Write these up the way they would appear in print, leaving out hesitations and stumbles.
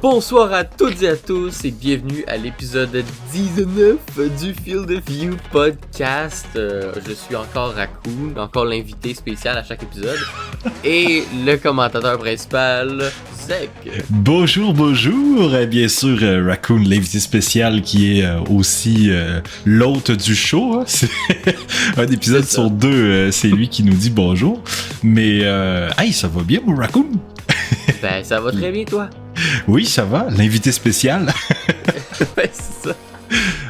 Bonsoir à toutes et à tous et bienvenue à l'épisode 19 du Field of View podcast. Je suis encore Raccoon, encore l'invité spécial à chaque épisode et le commentateur principal, Zek. Bonjour. Et bien sûr, Raccoon, l'invité spécial qui est aussi l'hôte du show. Hein. C'est un épisode sur deux, c'est lui qui nous dit bonjour. Mais, hey, ça va bien, mon Raccoon? Ben, ça va très bien, toi? Oui, ça va, l'invité spécial. Ouais, c'est ça.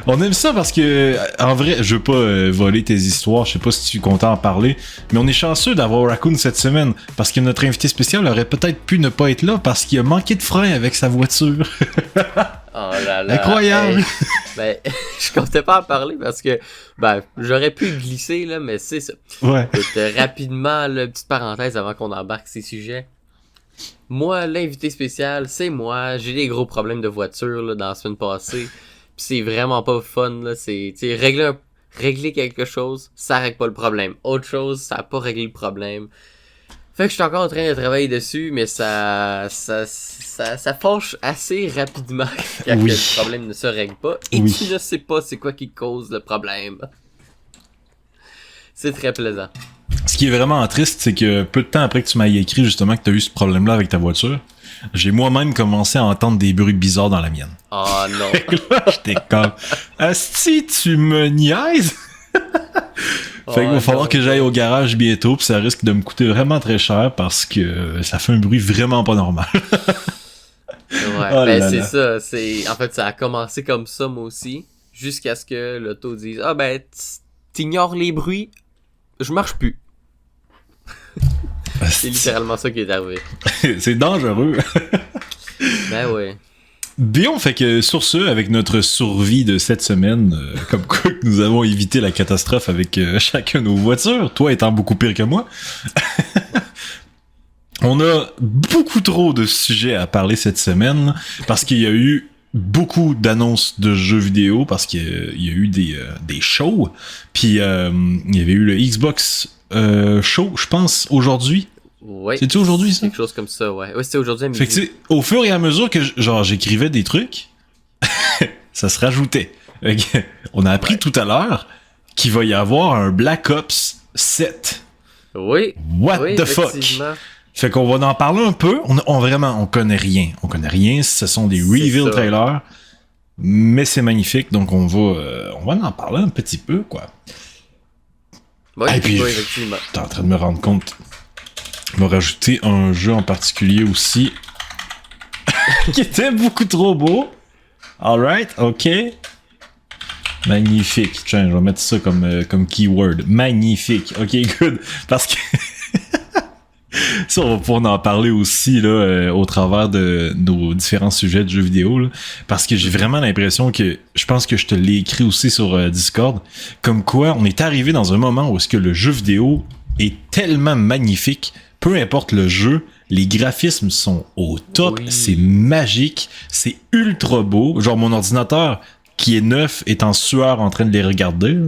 On aime ça parce que, en vrai, je veux pas voler tes histoires, je sais pas si tu es content en parler, mais on est chanceux d'avoir Raccoon cette semaine parce que notre invité spécial aurait peut-être pu ne pas être là parce qu'il a manqué de frein avec sa voiture. Oh là là. Incroyable! Hey, ben, je comptais pas en parler parce que, ben, j'aurais pu glisser, là, mais c'est ça. Ouais. Écoute, rapidement, là, petite parenthèse avant qu'on embarque ces sujets. Moi, l'invité spécial, c'est moi. J'ai des gros problèmes de voiture là, dans la semaine passée. Pis c'est vraiment pas fun. Là. C'est régler quelque chose, ça règle pas le problème. Autre chose, ça a pas réglé le problème. Fait que je suis encore en train de travailler dessus, mais ça fâche assez rapidement quand Oui. le problème ne se règle pas. Et Oui. tu ne sais pas c'est quoi qui cause le problème. C'est très plaisant. Ce qui est vraiment triste, c'est que peu de temps après que tu m'as écrit justement que tu as eu ce problème-là avec ta voiture, j'ai moi-même commencé à entendre des bruits bizarres dans la mienne. Oh non. Là, j'étais comme, asti, tu me niaises? Fait qu'il va falloir que j'aille au garage bientôt, pis ça risque de me coûter vraiment très cher parce que ça fait un bruit vraiment pas normal. Ouais, Oh ben là c'est là. ça, en fait ça a commencé comme ça moi aussi, jusqu'à ce que l'auto dise « Ah ben, t'ignores les bruits, je marche plus. » C'est littéralement ça qui est arrivé. C'est dangereux. Ben ouais. Bien, fait que sur ce, avec notre survie de cette semaine, comme quoi que nous avons évité la catastrophe avec chacun nos voitures, toi étant beaucoup pire que moi, on a beaucoup trop de sujets à parler cette semaine parce qu'il y a eu beaucoup d'annonces de jeux vidéo, parce qu'il y a eu des shows, puis il y avait eu le Xbox show, je pense, aujourd'hui. Ouais. C'est-tu aujourd'hui, ça? Quelque chose comme ça, ouais. Ouais, c'était aujourd'hui à midi. Fait que tu sais, au fur et à mesure que j'écrivais des trucs, ça se rajoutait. Fait que, on a appris tout à l'heure qu'il va y avoir un Black Ops 7. Oui. What Oui, the fuck? effectivement. Fait qu'on va en parler un peu. On connaît rien. On connaît rien. Ce sont des reveal ça. trailers. Mais c'est magnifique. Donc on va en parler un petit peu, quoi. Ouais, Et puis, effectivement. T'es en train de me rendre compte. On va rajouter un jeu en particulier aussi. qui était beaucoup trop beau. Alright, ok. Magnifique. Tiens, je vais mettre ça comme keyword. Magnifique. Ok, good. Parce que ça, on va pouvoir en parler aussi là, au travers de nos différents sujets de jeux vidéo. Là, parce que j'ai vraiment l'impression que, je pense que je te l'ai écrit aussi sur Discord, comme quoi on est arrivé dans un moment où est-ce que le jeu vidéo est tellement magnifique, peu importe le jeu, les graphismes sont au top, Oui. c'est magique, c'est ultra beau. Genre mon ordinateur qui est neuf est en sueur en train de les regarder.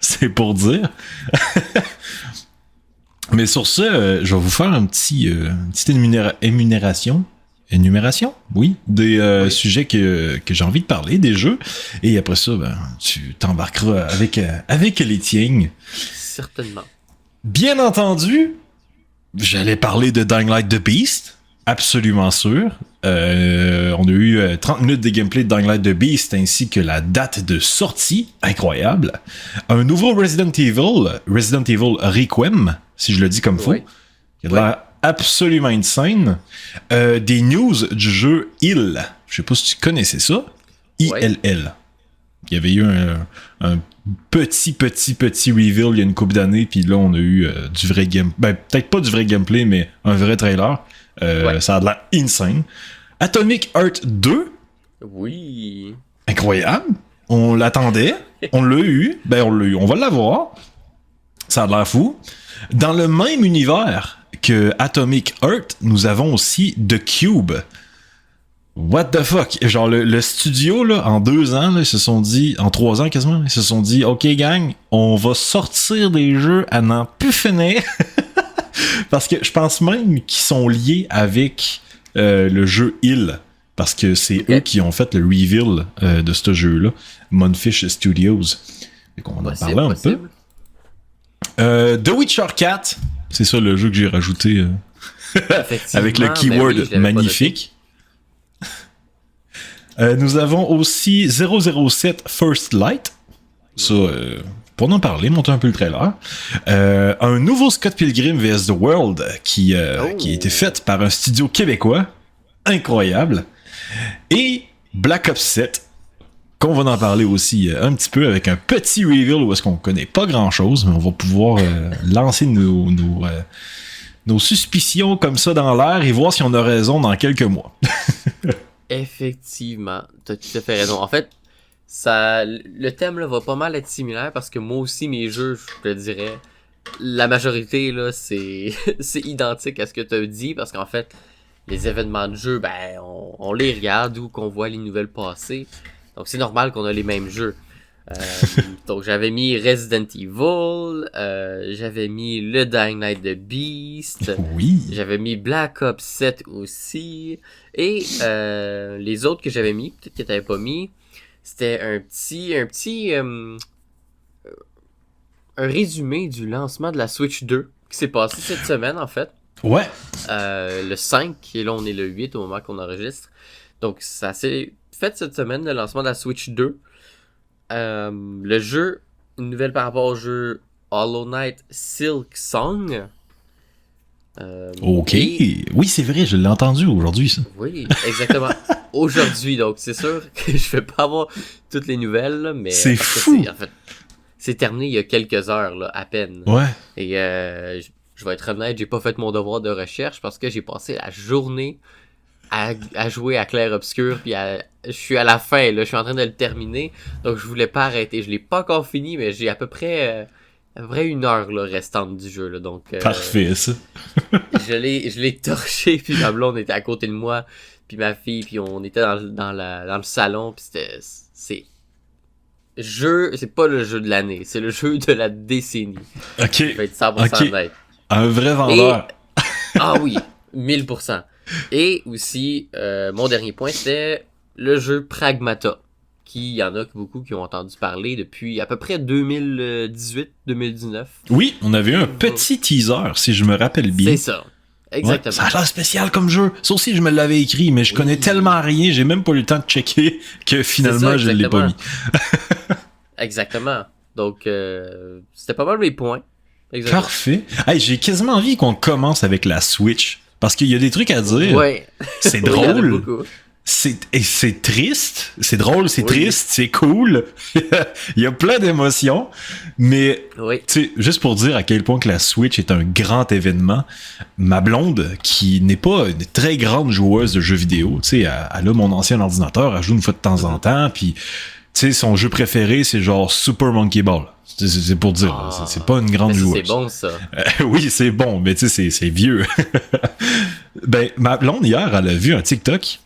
C'est pour dire. Mais sur ce, je vais vous faire une petite énumération, oui, des Oui. sujets que j'ai envie de parler, des jeux. Et après ça, ben, tu t'embarqueras avec les tiens. Certainement. Bien entendu, j'allais parler de Dying Light the Beast, absolument sûr. On a eu 30 minutes de gameplay de Dying Light the Beast ainsi que la date de sortie, incroyable. Un nouveau Resident Evil Requiem, si je le dis comme faut. Oui. Il a l'air absolument insane. Des news du jeu Hill. Je sais pas si tu connaissais ça. ILL. Il y avait eu un petit reveal il y a une couple d'années, puis là on a eu du vrai gameplay. Ben, peut-être pas du vrai gameplay, mais un vrai trailer. Ça a l'air insane. Atomic Heart 2. Oui. Incroyable. On l'attendait. On l'a eu. Ben, on l'a eu. On va l'avoir. Ça a l'air fou. Dans le même univers que Atomic Heart, nous avons aussi The Cube. What the fuck? Genre, le studio, là, en 2 ans, là, ils se sont dit, en 3 ans quasiment, ils se sont dit, OK, gang, on va sortir des jeux à n'en plus finir. Parce que je pense même qu'ils sont liés avec le jeu Hill, parce que c'est eux qui ont fait le reveal de ce jeu-là, Monfish Studios. Et qu'on va en parler un peu. The Witcher 4, c'est ça le jeu que j'ai rajouté avec le keyword magnifique. Nous avons aussi 007 First Light. Ça, pour en parler, monter un peu le trailer. Un nouveau Scott Pilgrim vs. The World qui a été fait par un studio québécois. Incroyable. Et Black Ops 7, qu'on va en parler aussi un petit peu avec un petit reveal où est-ce qu'on connaît pas grand-chose, mais on va pouvoir lancer nos suspicions comme ça dans l'air et voir si on a raison dans quelques mois. Effectivement, t'as tout à fait raison. En fait, le thème là, va pas mal être similaire parce que moi aussi, mes jeux, je te dirais, la majorité, là, c'est identique à ce que t'as dit parce qu'en fait, les événements de jeu, ben, on les regarde ou qu'on voit les nouvelles passer. Donc, c'est normal qu'on a les mêmes jeux. Donc, j'avais mis Resident Evil, j'avais mis le Dying Light de Beast, oui. J'avais mis Black Ops 7 aussi, et les autres que j'avais mis, peut-être que t'avais pas mis, c'était un résumé du lancement de la Switch 2 qui s'est passé cette semaine en fait. Ouais. Le 5, et là on est le 8 au moment qu'on enregistre. Donc ça s'est fait cette semaine, le lancement de la Switch 2. Le jeu, une nouvelle par rapport au jeu Hollow Knight Silk Song. Ok. Oui, c'est vrai, je l'ai entendu aujourd'hui, ça. Oui, exactement. Aujourd'hui, donc c'est sûr que je vais pas avoir toutes les nouvelles, là, mais c'est fou. En fait, c'est terminé il y a quelques heures, là, à peine. Ouais. Et je vais être honnête, j'ai pas fait mon devoir de recherche parce que j'ai passé la journée à jouer à Clair Obscur, puis je suis à la fin, là, je suis en train de le terminer, donc je voulais pas arrêter. Je l'ai pas encore fini, mais j'ai à peu près 1 heure là, restante du jeu, là, donc... Parfait, ça. je l'ai torché, puis ma blonde était à côté de moi, puis ma fille, puis on était dans le salon, puis c'est pas le jeu de l'année, c'est le jeu de la décennie. Ok. Je vais être 100% honnête. Un vrai vendeur. Ah oui, 1000%. Et aussi, mon dernier point, c'était le jeu Pragmata, qui y en a beaucoup qui ont entendu parler depuis à peu près 2018-2019. Oui, on avait eu un petit teaser, si je me rappelle bien. C'est ça. Exactement. Ouais, ça a l'air spécial comme jeu. Ça aussi, je me l'avais écrit, mais je connais tellement rien, j'ai même pas eu le temps de checker que finalement, je l'ai pas mis. Exactement. Donc, c'était pas mal mes points. Exactement. Parfait. Hey, j'ai quasiment envie qu'on commence avec la Switch. Parce qu'il y a des trucs à dire. Ouais. C'est drôle. C'est triste. C'est drôle, c'est triste, c'est cool. Il y a plein d'émotions. Mais, tu sais, juste pour dire à quel point que la Switch est un grand événement, ma blonde, qui n'est pas une très grande joueuse de jeux vidéo, tu sais, elle a mon ancien ordinateur, elle joue une fois de temps en temps, puis, tu sais, son jeu préféré, c'est genre Super Monkey Ball. C'est pour dire, c'est pas une grande joueuse. C'est bon, ça. Oui, c'est bon, mais tu sais, c'est vieux. Ben, ma blonde, hier, elle a vu un TikTok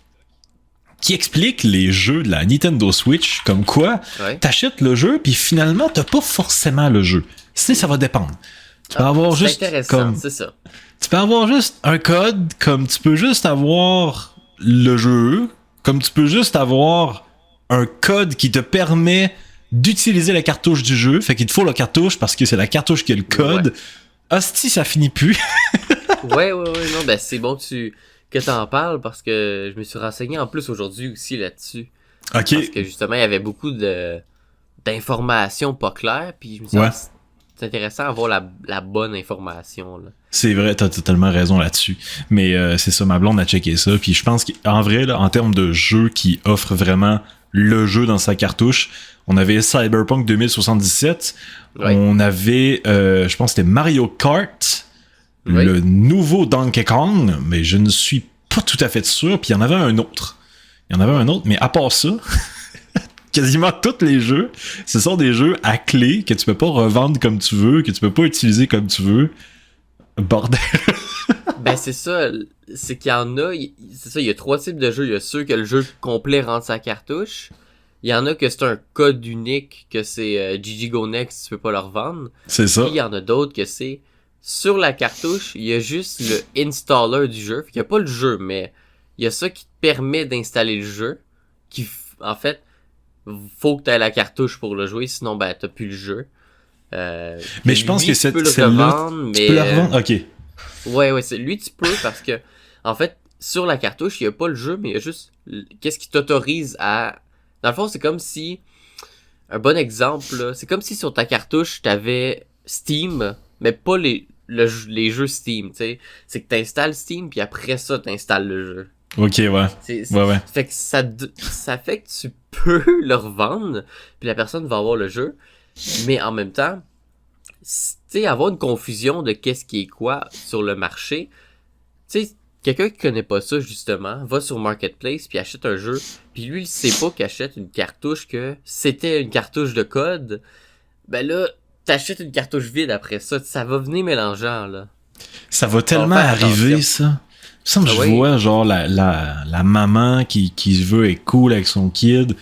qui explique les jeux de la Nintendo Switch, comme quoi t'achètes le jeu, puis finalement, t'as pas forcément le jeu. Ça va dépendre. Tu peux avoir juste comme... c'est ça. Tu peux avoir juste un code, comme tu peux juste avoir le jeu, comme tu peux juste avoir un code qui te permet d'utiliser la cartouche du jeu, fait qu'il te faut la cartouche parce que c'est la cartouche qui a le code. Hostie, ça finit plus. ouais, non, ben c'est bon que t'en parles parce que je me suis renseigné en plus aujourd'hui aussi là-dessus. Ok. Parce que justement, il y avait beaucoup d'informations pas claires, puis je me suis dit, c'est intéressant d'avoir la bonne information, là. C'est vrai, t'as totalement raison là-dessus. Mais c'est ça, ma blonde a checké ça, puis je pense qu'en vrai, là, en termes de jeu qui offre vraiment le jeu dans sa cartouche, on avait Cyberpunk 2077, on avait, je pense que c'était Mario Kart, le nouveau Donkey Kong, mais je ne suis pas tout à fait sûr, puis il y en avait un autre. Mais à part ça, quasiment tous les jeux, ce sont des jeux à clé que tu peux pas revendre comme tu veux, que tu peux pas utiliser comme tu veux. Bordel. Ben c'est ça, c'est qu'il y en a, c'est ça, il y a 3 types de jeux. Il y a ceux que le jeu complet rentre sa cartouche. Il y en a que c'est un code unique, que c'est GG Go Next, tu peux pas le revendre. C'est ça. Puis il y en a d'autres que c'est sur la cartouche, il y a juste le installer du jeu. Il y a pas le jeu, mais il y a ça qui te permet d'installer le jeu, en fait, faut que t'aies la cartouche pour le jouer, sinon ben t'as plus le jeu. Mais je pense que tu peux le celle-là, revendre, tu peux la revendre? Ok. Ouais, lui tu peux parce que, en fait, sur la cartouche, il y a pas le jeu, mais il y a juste qu'est-ce qui t'autorise à... Dans le fond, c'est comme si... Un bon exemple, là, c'est comme si sur ta cartouche, t'avais Steam, mais pas les jeux Steam, tu sais. C'est que t'installes Steam, puis après ça, t'installes le jeu. Ok, ouais. Ouais. Fait que ça fait que tu peux le revendre, puis la personne va avoir le jeu, mais en même temps, tu sais, avoir une confusion de qu'est-ce qui est quoi sur le marché, tu sais, quelqu'un qui connaît pas ça, justement, va sur Marketplace puis achète un jeu, puis lui, il sait pas qu'il achète une cartouche que c'était une cartouche de code. Ben là, t'achètes une cartouche vide après ça va venir mélangeant, là. Ça va tellement arriver, ça. Ça me semble que je vois, genre, la maman qui se veut être cool avec son kid,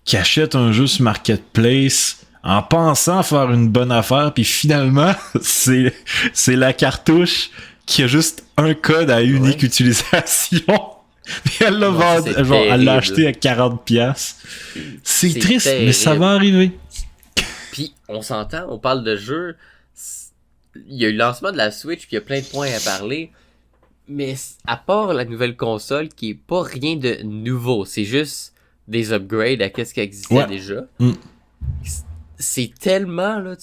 qui achète un jeu sur Marketplace en pensant faire une bonne affaire, puis finalement, c'est la cartouche qui a juste un code à unique utilisation. Puis elle l'a vendu, genre, elle l'a acheté à 40$. C'est triste, terrible. Mais ça va arriver. Puis, on s'entend, on parle de jeu. Il y a eu le lancement de la Switch, puis il y a plein de points à parler. Mais à part la nouvelle console, qui est pas rien de nouveau, c'est juste des upgrades à ce qui existait déjà. C'est tellement, là,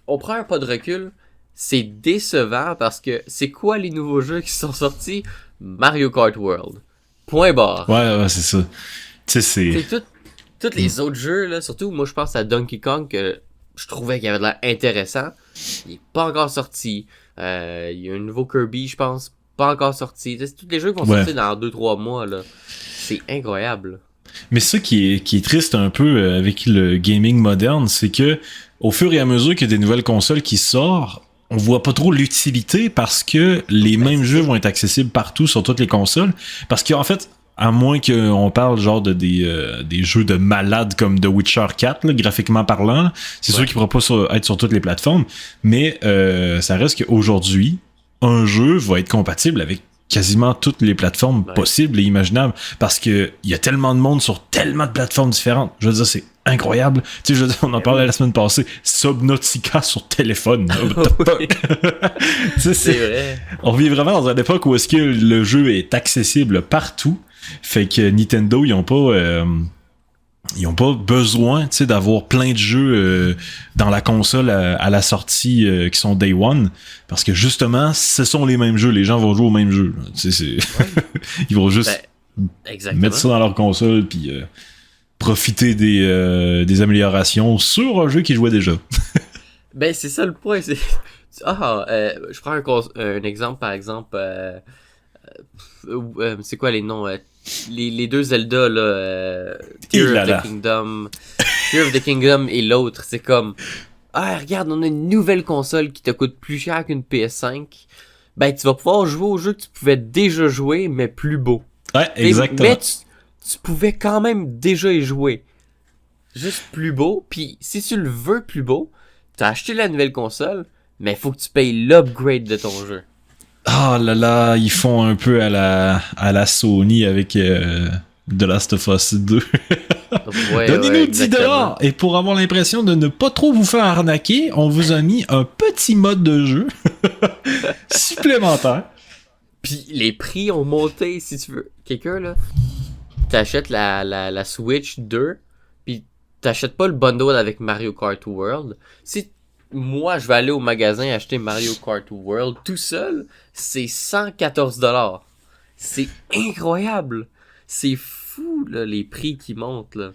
on prend un pas de recul. C'est décevant parce que c'est quoi les nouveaux jeux qui sont sortis? Mario Kart World. Point barre. Ouais, c'est ça. Tu sais, c'est... Tous les autres jeux, là, surtout moi je pense à Donkey Kong que je trouvais qu'il avait de l'air intéressant. Il est pas encore sorti. Il y a un nouveau Kirby, je pense, pas encore sorti. T'sais, tous les jeux qui vont sortir dans 2-3 mois, là. C'est incroyable. Mais ça qui est triste un peu avec le gaming moderne, c'est que au fur et à mesure qu'il y a des nouvelles consoles qui sortent, on voit pas trop l'utilité parce que les mêmes jeux vont être accessibles partout sur toutes les consoles. Parce qu'en fait, à moins qu'on parle genre de des jeux de malades comme The Witcher 4, là, graphiquement parlant, c'est sûr qu'il pourra pas être sur toutes les plateformes, mais ça reste qu'aujourd'hui, un jeu va être compatible avec quasiment toutes les plateformes possibles et imaginables parce que il y a tellement de monde sur tellement de plateformes différentes. Je veux dire, c'est incroyable. Tu sais, je veux dire, on en parlait la semaine passée. Subnautica sur téléphone. Tu sais, c'est vrai. On vit vraiment dans une époque où est-ce que le jeu est accessible partout. Fait que Nintendo, ils ont pas besoin, tu sais, d'avoir plein de jeux dans la console à la sortie qui sont Day One, parce que justement, ce sont les mêmes jeux. Les gens vont jouer aux mêmes jeux. Tu sais, ils vont juste mettre ça dans leur console puis profiter des améliorations sur un jeu qu'ils jouaient déjà. Ben c'est ça le point. C'est... je prends un exemple par exemple. C'est quoi les noms? Les deux Zelda là, Tears of the Kingdom et l'autre, c'est comme regarde, on a une nouvelle console qui te coûte plus cher qu'une PS5. Ben tu vas pouvoir jouer au jeu que tu pouvais déjà jouer mais plus beau. Ouais, exactement. Mais tu pouvais quand même déjà y jouer. Juste plus beau, puis si tu le veux plus beau, t'as acheté la nouvelle console, mais faut que tu payes l'upgrade de ton jeu. Ah là là, ils font un peu à la Sony avec The Last of Us 2. Donnez-nous 10$! Et pour avoir l'impression de ne pas trop vous faire arnaquer, on vous a mis un petit mode de jeu supplémentaire. Puis les prix ont monté, si tu veux. Quelqu'un, là, t'achètes la Switch 2, puis t'achètes pas le bundle avec Mario Kart World. Si moi, je vais aller au magasin acheter Mario Kart World tout seul, c'est 114$. C'est incroyable. C'est fou, là, les prix qui montent, là.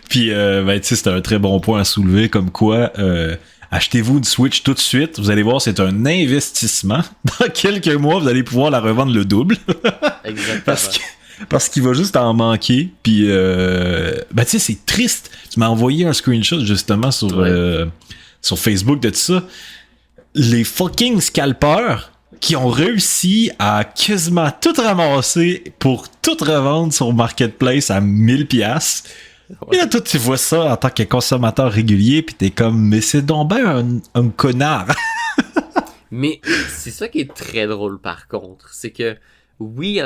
Puis, tu sais, c'est un très bon point à soulever, comme quoi, achetez-vous une Switch tout de suite. Vous allez voir, c'est un investissement. Dans quelques mois, vous allez pouvoir la revendre le double. Exactement. Parce qu'il va juste en manquer. Puis, tu sais, c'est triste. Tu m'as envoyé un screenshot, justement, sur Facebook de tout ça. Les fucking scalpers qui ont réussi à quasiment tout ramasser pour tout revendre sur Marketplace à 1000$. Et là, toi, tu vois ça en tant que consommateur régulier, pis t'es comme, mais c'est donc ben un connard. Mais c'est ça qui est très drôle, par contre. C'est que, oui,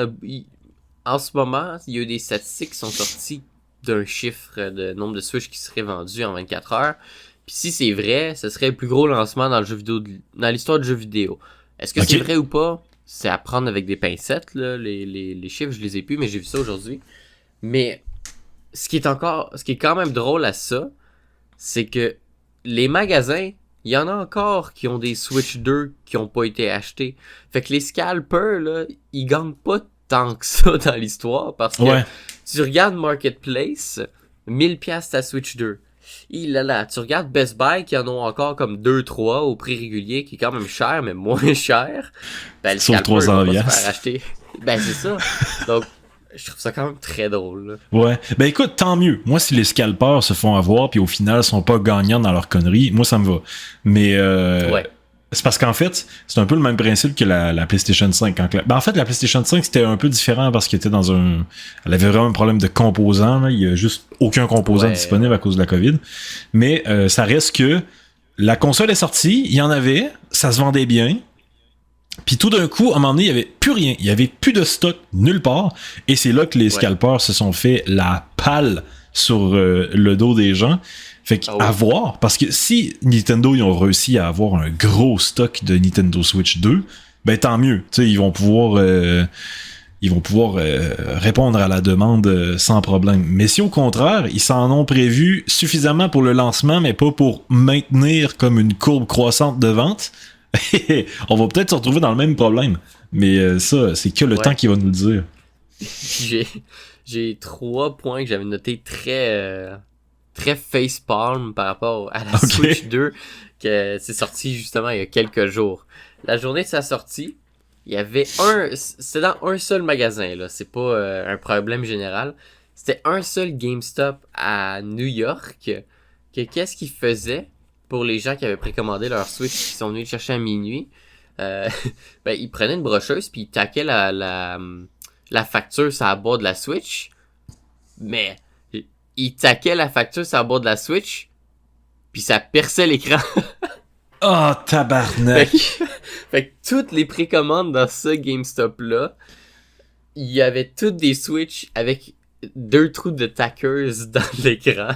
en ce moment, il y a eu des statistiques qui sont sorties d'un chiffre de nombre de Switch qui seraient vendus en 24 heures. Puis si c'est vrai, ce serait le plus gros lancement dans le jeu vidéo dans l'histoire du jeu vidéo. Est-ce que c'est vrai ou pas? C'est à prendre avec des pincettes, là. Les chiffres, je les ai plus, mais j'ai vu ça aujourd'hui. Mais ce qui est quand même drôle à ça, c'est que les magasins, il y en a encore qui ont des Switch 2 qui ont pas été achetés. Fait que les scalpers, là, ils gagnent pas tant que ça dans l'histoire, parce que tu regardes Marketplace, 1000$ ta Switch 2. Tu regardes Best Buy qui en ont encore comme 2-3 au prix régulier, qui est quand même cher, mais moins cher. Ben, le scalper va pas se faire acheter. Ben, c'est ça. Donc, je trouve ça quand même très drôle. Là. Ouais. Ben écoute, tant mieux. Moi, si les scalpers se font avoir puis au final sont pas gagnants dans leur connerie, moi ça me va. Mais c'est parce qu'en fait, c'est un peu le même principe que la PlayStation 5. Ben, en fait, la PlayStation 5, c'était un peu différent parce qu'elle était elle avait vraiment un problème de composants. Là. Il y a juste aucun composant disponible à cause de la COVID. Mais ça reste que la console est sortie, il y en avait, ça se vendait bien. Puis tout d'un coup, à un moment donné, il y avait plus rien. Il y avait plus de stock nulle part. Et c'est là que les scalpers se sont fait la palle sur le dos des gens. Fait qu'à voir, parce que si Nintendo ils ont réussi à avoir un gros stock de Nintendo Switch 2, ben tant mieux. Tu sais, ils vont pouvoir répondre à la demande sans problème. Mais si au contraire, ils s'en ont prévu suffisamment pour le lancement, mais pas pour maintenir comme une courbe croissante de vente, on va peut-être se retrouver dans le même problème. Mais ça, c'est que le temps qui va nous le dire. J'ai 3 points que j'avais notés très facepalm par rapport à la Switch 2 que c'est sorti justement il y a quelques jours. La journée de sa sortie, il y avait c'était dans un seul magasin là, c'est pas un problème général. C'était un seul GameStop à New York que qu'est-ce qu'il faisait pour les gens qui avaient précommandé leur Switch qui sont venus le chercher à minuit. Ben ils prenaient une brocheuse puis ils taquaient la facture sur la boîte de la Switch. Mais il taquait la facture sur la boîte de la Switch, puis ça perçait l'écran. Oh, tabarnak! Fait que toutes les précommandes dans ce GameStop-là, il y avait toutes des Switch avec 2 trous de tackers dans l'écran.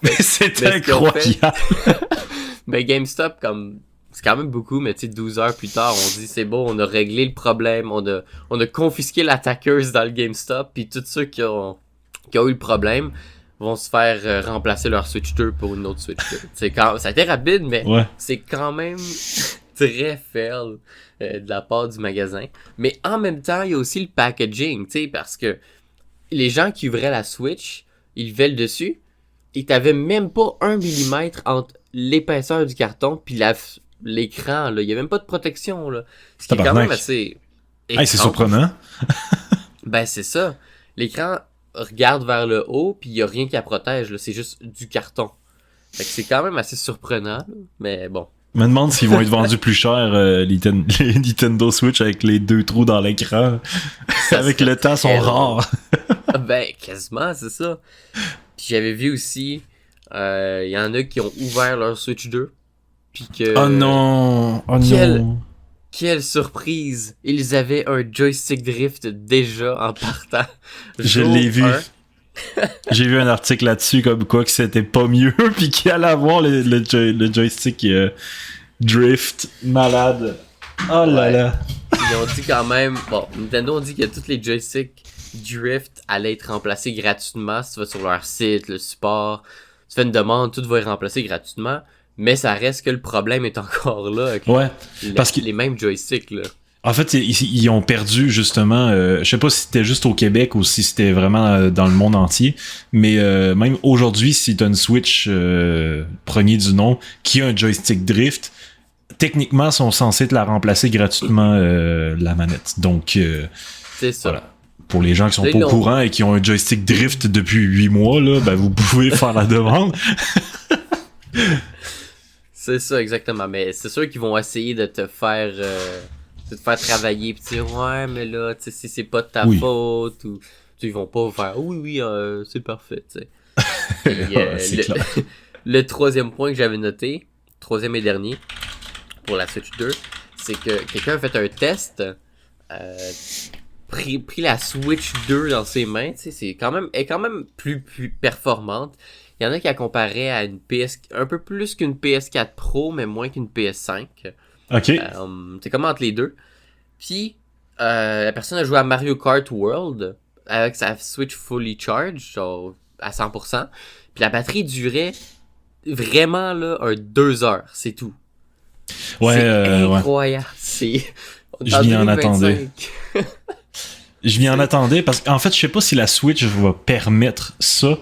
Mais c'est incroyable! Mais GameStop, c'est quand même beaucoup, mais tu sais, 12 heures plus tard, on dit c'est bon, on a réglé le problème, on a confisqué l'attaqueuse dans le GameStop, puis tous ceux qui ont eu le problème vont se faire remplacer leur Switch 2 pour une autre Switch 2. Ça a été rapide, mais c'est quand même très fail de la part du magasin. Mais en même temps, il y a aussi le packaging, tu sais, parce que les gens qui ouvraient la Switch, ils levaient le dessus, et t'avais même pas 1 mm entre l'épaisseur du carton puis l'écran, là. Il y a même pas de protection, là. Ce qui est quand même assez... Hey, c'est surprenant. Ben, c'est ça. L'écran regarde vers le haut, puis il y a rien qui la protège, là. C'est juste du carton. Fait que c'est quand même assez surprenant, là. Mais bon. Je me demande s'ils vont être vendus plus cher, les Nintendo Switch avec les 2 trous dans l'écran. Avec le temps, sont rares. Ben, quasiment, c'est ça. Puis j'avais vu aussi, il y en a qui ont ouvert leur Switch 2. Puis que... Oh non! Oh non! Quelle surprise! Ils avaient un joystick drift déjà en partant. Je l'ai vu. J'ai vu un article là-dessus comme quoi que c'était pas mieux puis qu'il allait avoir le joystick drift malade. Oh là là! Ils ont dit quand même... Bon, Nintendo ont dit que tous les joysticks drift allaient être remplacés gratuitement si tu vas sur leur site, le support. Tu fais une demande, tout va être remplacé gratuitement. Mais ça reste que le problème est encore là. Parce que les mêmes joysticks, là. En fait, ils ont perdu, justement, je sais pas si c'était juste au Québec ou si c'était vraiment dans le monde entier, mais même aujourd'hui, si t'as une Switch premier du nom qui a un joystick drift, techniquement, sont censés te la remplacer gratuitement, la manette. Donc, c'est ça. Voilà. Pour les gens qui sont pas au courant et qui ont un joystick drift depuis 8 mois, là, ben vous pouvez faire la demande. C'est ça, exactement. Mais c'est sûr qu'ils vont essayer de te faire travailler pis dire ouais, mais là, tu sais, c'est pas de ta faute ou ils vont pas faire oui, c'est parfait, tu sais. Le troisième point que j'avais noté, troisième et dernier pour la Switch 2, c'est que quelqu'un a fait un test pris la Switch 2 dans ses mains, tu sais, elle est quand même plus performante. Il y en a qui la comparaient à une un peu plus qu'une PS4 Pro, mais moins qu'une PS5. Ok. C'est comme entre les deux. Puis, la personne a joué à Mario Kart World avec sa Switch fully charged, genre à 100%. Puis la batterie durait vraiment là 2 heures, c'est tout. Ouais, c'est incroyable. Je m'y en attendais. Je m'y en attendais parce qu'en fait, je sais pas si la Switch va permettre ça.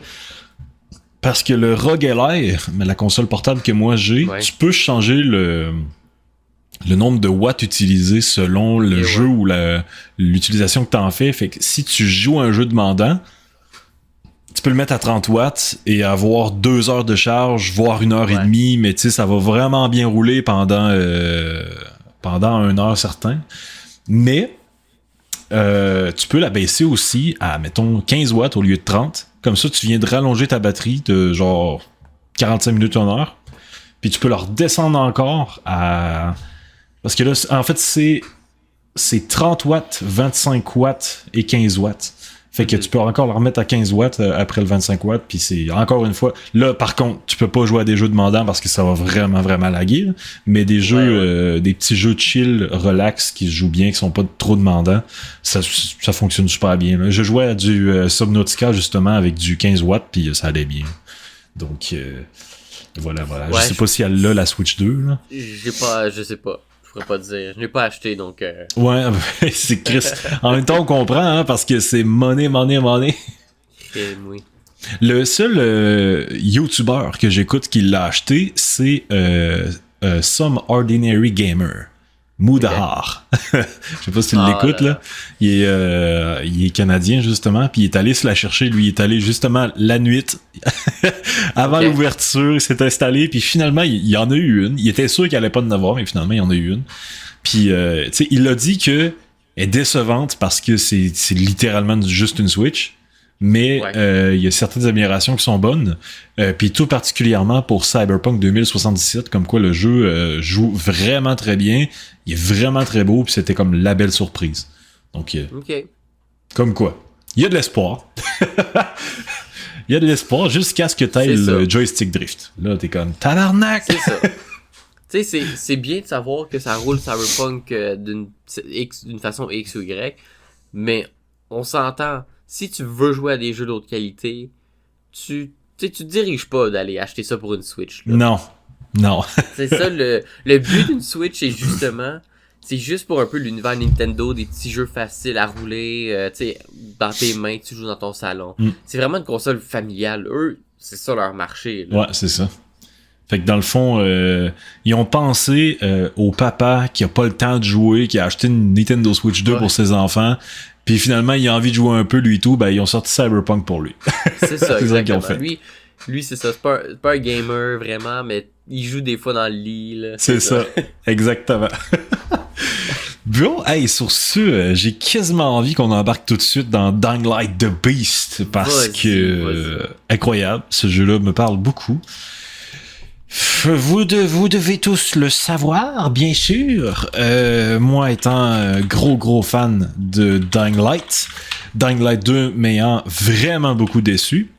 Parce que le roguelite, la console portable que moi j'ai, tu peux changer le nombre de watts utilisés selon le jeu ou l'utilisation que t'en fais. Fait que si tu joues à un jeu demandant, tu peux le mettre à 30 watts et avoir 2 heures de charge, voire 1h30, mais tu sais, ça va vraiment bien rouler pendant 1 heure certain. Mais tu peux la baisser aussi à, mettons, 15 watts au lieu de 30. Comme ça, tu viens de rallonger ta batterie de genre 45 minutes, 1 heure. Puis tu peux la redescendre encore à... Parce que là, en fait, c'est 30 watts, 25 watts et 15 watts. Fait que tu peux encore la remettre à 15 watts après le 25 watts. Puis c'est, encore une fois... Là, par contre, tu peux pas jouer à des jeux demandants parce que ça va vraiment, vraiment laguer. Là. Mais des jeux, des petits jeux chill, relax, qui se jouent bien, qui sont pas trop demandants, ça fonctionne super bien. Là. Je jouais à du Subnautica, justement, avec du 15 watts, puis ça allait bien. Donc, voilà. Ouais, je sais pas si elle a la Switch 2, là. Je sais pas. Je pourrais pas te dire. Je l'ai pas acheté, donc... Ouais, c'est Chris. En même temps, on comprend, hein, parce que c'est money. Oui. Le seul YouTuber que j'écoute qui l'a acheté, c'est Some Ordinary Gamer. Moudahar. Je sais pas si tu l'écoutes, là. Il est canadien, justement, puis il est allé se la chercher. Lui, il est allé, justement, la nuit, avant l'ouverture, il s'est installé, puis finalement, il y en a eu une. Il était sûr qu'il allait pas en avoir, mais finalement, il y en a eu une. Puis, tu sais, il a dit que elle est décevante parce que c'est littéralement juste une Switch. Mais il y a certaines améliorations qui sont bonnes. Puis tout particulièrement pour Cyberpunk 2077, comme quoi le jeu joue vraiment très bien. Il est vraiment très beau, puis c'était comme la belle surprise. Donc, comme quoi, il y a de l'espoir. Il y a de l'espoir jusqu'à ce que t'ailles le joystick drift. Là, t'es comme tabarnak! C'est ça. Tu sais, c'est bien de savoir que ça roule Cyberpunk d'une façon X ou Y, mais on s'entend... Si tu veux jouer à des jeux d'autre qualité, tu te diriges pas d'aller acheter ça pour une Switch. Là. Non. C'est ça, le but d'une Switch, c'est juste pour un peu l'univers Nintendo, des petits jeux faciles à rouler, tu sais, dans tes mains, tu joues dans ton salon. C'est vraiment une console familiale. Eux, c'est ça leur marché. Là. Ouais, c'est ça. Fait que dans le fond, ils ont pensé au papa qui a pas le temps de jouer, qui a acheté une Nintendo Switch 2 pour ses enfants. Puis finalement, il a envie de jouer un peu, lui et tout, ben ils ont sorti Cyberpunk pour lui. C'est ça, c'est ça qu'ils ont fait. Lui c'est ça, c'est pas un gamer vraiment, mais il joue des fois dans le lit. Là, c'est ça, exactement. Bro, hey, sur ce, j'ai quasiment envie qu'on embarque tout de suite dans Dying Light The Beast, parce que incroyable, ce jeu-là me parle beaucoup. Vous devez tous le savoir, bien sûr. Moi étant un gros fan de Dying Light 2 m'ayant vraiment beaucoup déçu,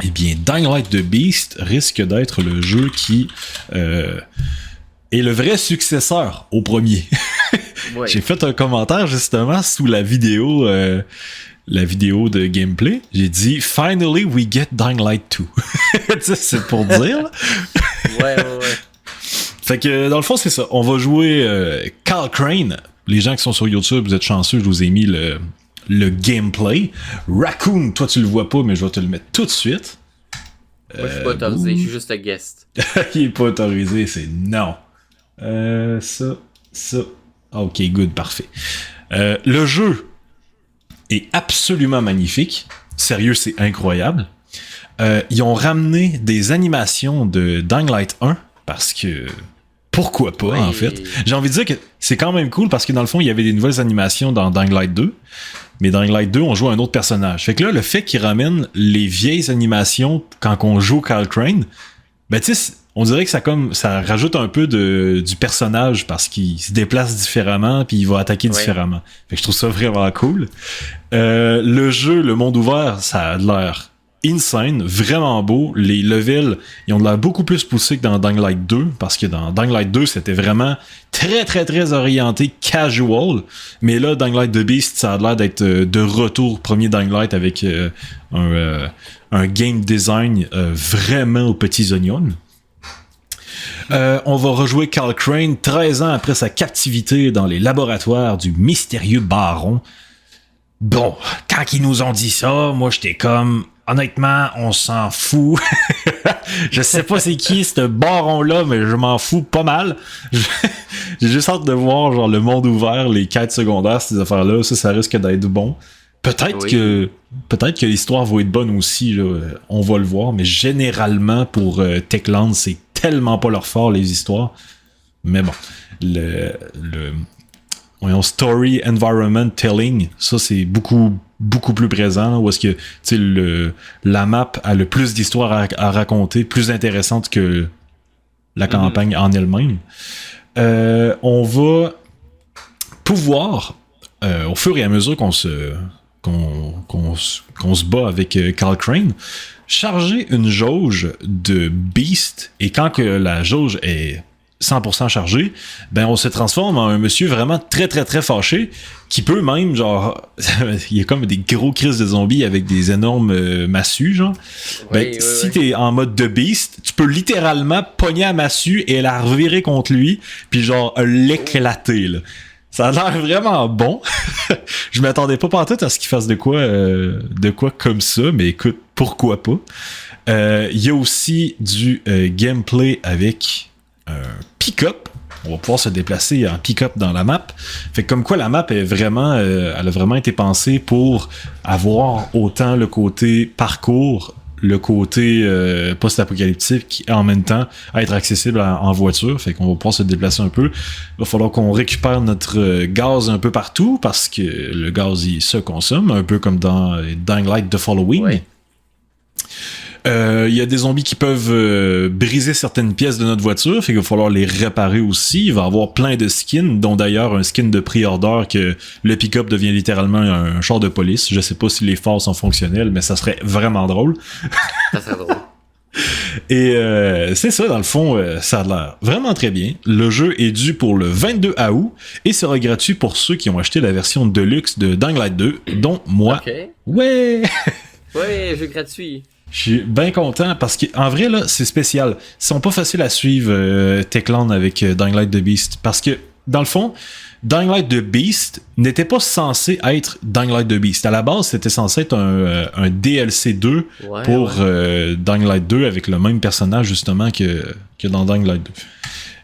eh bien Dying Light The Beast risque d'être le jeu qui est le vrai successeur au premier. J'ai fait un commentaire justement sous la vidéo de gameplay. J'ai dit « Finally, we get Dying Light 2 ». C'est pour dire. Ouais. Fait que, dans le fond, c'est ça. On va jouer Kyle Crane. Les gens qui sont sur YouTube, vous êtes chanceux, je vous ai mis le gameplay. Raccoon, toi, tu le vois pas, mais je vais te le mettre tout de suite. Moi, je suis pas autorisé, je suis juste un guest. Il est pas autorisé, c'est non. Ça. Ok, good, parfait. Le jeu est absolument magnifique. Sérieux, c'est incroyable. Ils ont ramené des animations de Dying Light 1 parce que pourquoi pas en fait. J'ai envie de dire que c'est quand même cool parce que dans le fond il y avait des nouvelles animations dans Dying Light 2, mais Dying Light 2 on joue un autre personnage. Fait que là le fait qu'ils ramènent les vieilles animations quand on joue Kyle Crane, Ben tu sais, on dirait que ça rajoute un peu du personnage parce qu'il se déplace différemment puis il va attaquer différemment. Fait que je trouve ça vraiment cool. Le jeu, le monde ouvert, ça a l'air insane, vraiment beau. Les levels, ils ont de l'air beaucoup plus poussés que dans Dying Light 2, parce que dans Dying Light 2, c'était vraiment très, très, très orienté casual. Mais là, Dying Light The Beast, ça a l'air d'être de retour premier Dying Light avec un game design vraiment aux petits oignons. On va rejouer Carl Crane 13 ans après sa captivité dans les laboratoires du mystérieux baron. Bon, quand ils nous ont dit ça, moi j'étais comme... Honnêtement, on s'en fout. Je sais pas c'est qui ce baron-là, mais je m'en fous pas mal. J'ai juste hâte de voir genre le monde ouvert, les quêtes secondaires, ces affaires-là. Ça risque d'être bon. Peut-être que l'histoire va être bonne aussi, là. On va le voir, mais généralement pour Techland, c'est tellement pas leur fort les histoires. Mais bon, voyons, story environment telling, ça c'est beaucoup plus présent, où est-ce que tu sais la map a le plus d'histoires à raconter, plus intéressante que la campagne en elle-même. On va pouvoir au fur et à mesure qu'on se bat avec Carl Crane, charger une jauge de Beast, et quand que la jauge est 100% chargé, ben on se transforme en un monsieur vraiment très très très fâché qui peut même genre il y a comme des gros crises de zombies avec des énormes massues genre. Si t'es en mode de Beast, tu peux littéralement pogner à massue et la revirer contre lui puis genre l'éclater là. Ça a l'air vraiment bon. Je m'attendais pas pantoute à ce qu'il fasse de quoi comme ça, mais écoute, pourquoi pas. Il y a aussi du gameplay avec pick-up. On va pouvoir se déplacer en pick-up dans la map. Fait que comme quoi la map est vraiment, elle a vraiment été pensée pour avoir autant le côté parcours, le côté post-apocalyptique et en même temps être accessible en voiture. Fait qu'on va pouvoir se déplacer un peu. Il va falloir qu'on récupère notre gaz un peu partout parce que le gaz il se consomme, un peu comme dans Dying Light The Following. Ouais. Il y a des zombies qui peuvent briser certaines pièces de notre voiture, fait qu'il va falloir les réparer aussi. Il va y avoir plein de skins, dont d'ailleurs un skin de pré-order que le pick-up devient littéralement un char de police. Je sais pas si les phares sont fonctionnels, mais ça serait vraiment drôle. Ça serait drôle. Et c'est ça, dans le fond, ça a l'air vraiment très bien. Le jeu est dû pour le 22 août et sera gratuit pour ceux qui ont acheté la version Deluxe de Dying Light 2, dont moi. Okay. Ouais! Ouais, jeu gratuit. Je suis bien content parce qu'en vrai, là, c'est spécial. Ils sont pas faciles à suivre Techland avec Dying Light The Beast. Parce que, dans le fond, Dying Light The Beast n'était pas censé être Dying Light The Beast. À la base, c'était censé être un DLC 2 pour Dying Light 2 avec le même personnage, justement, que dans Dying Light 2.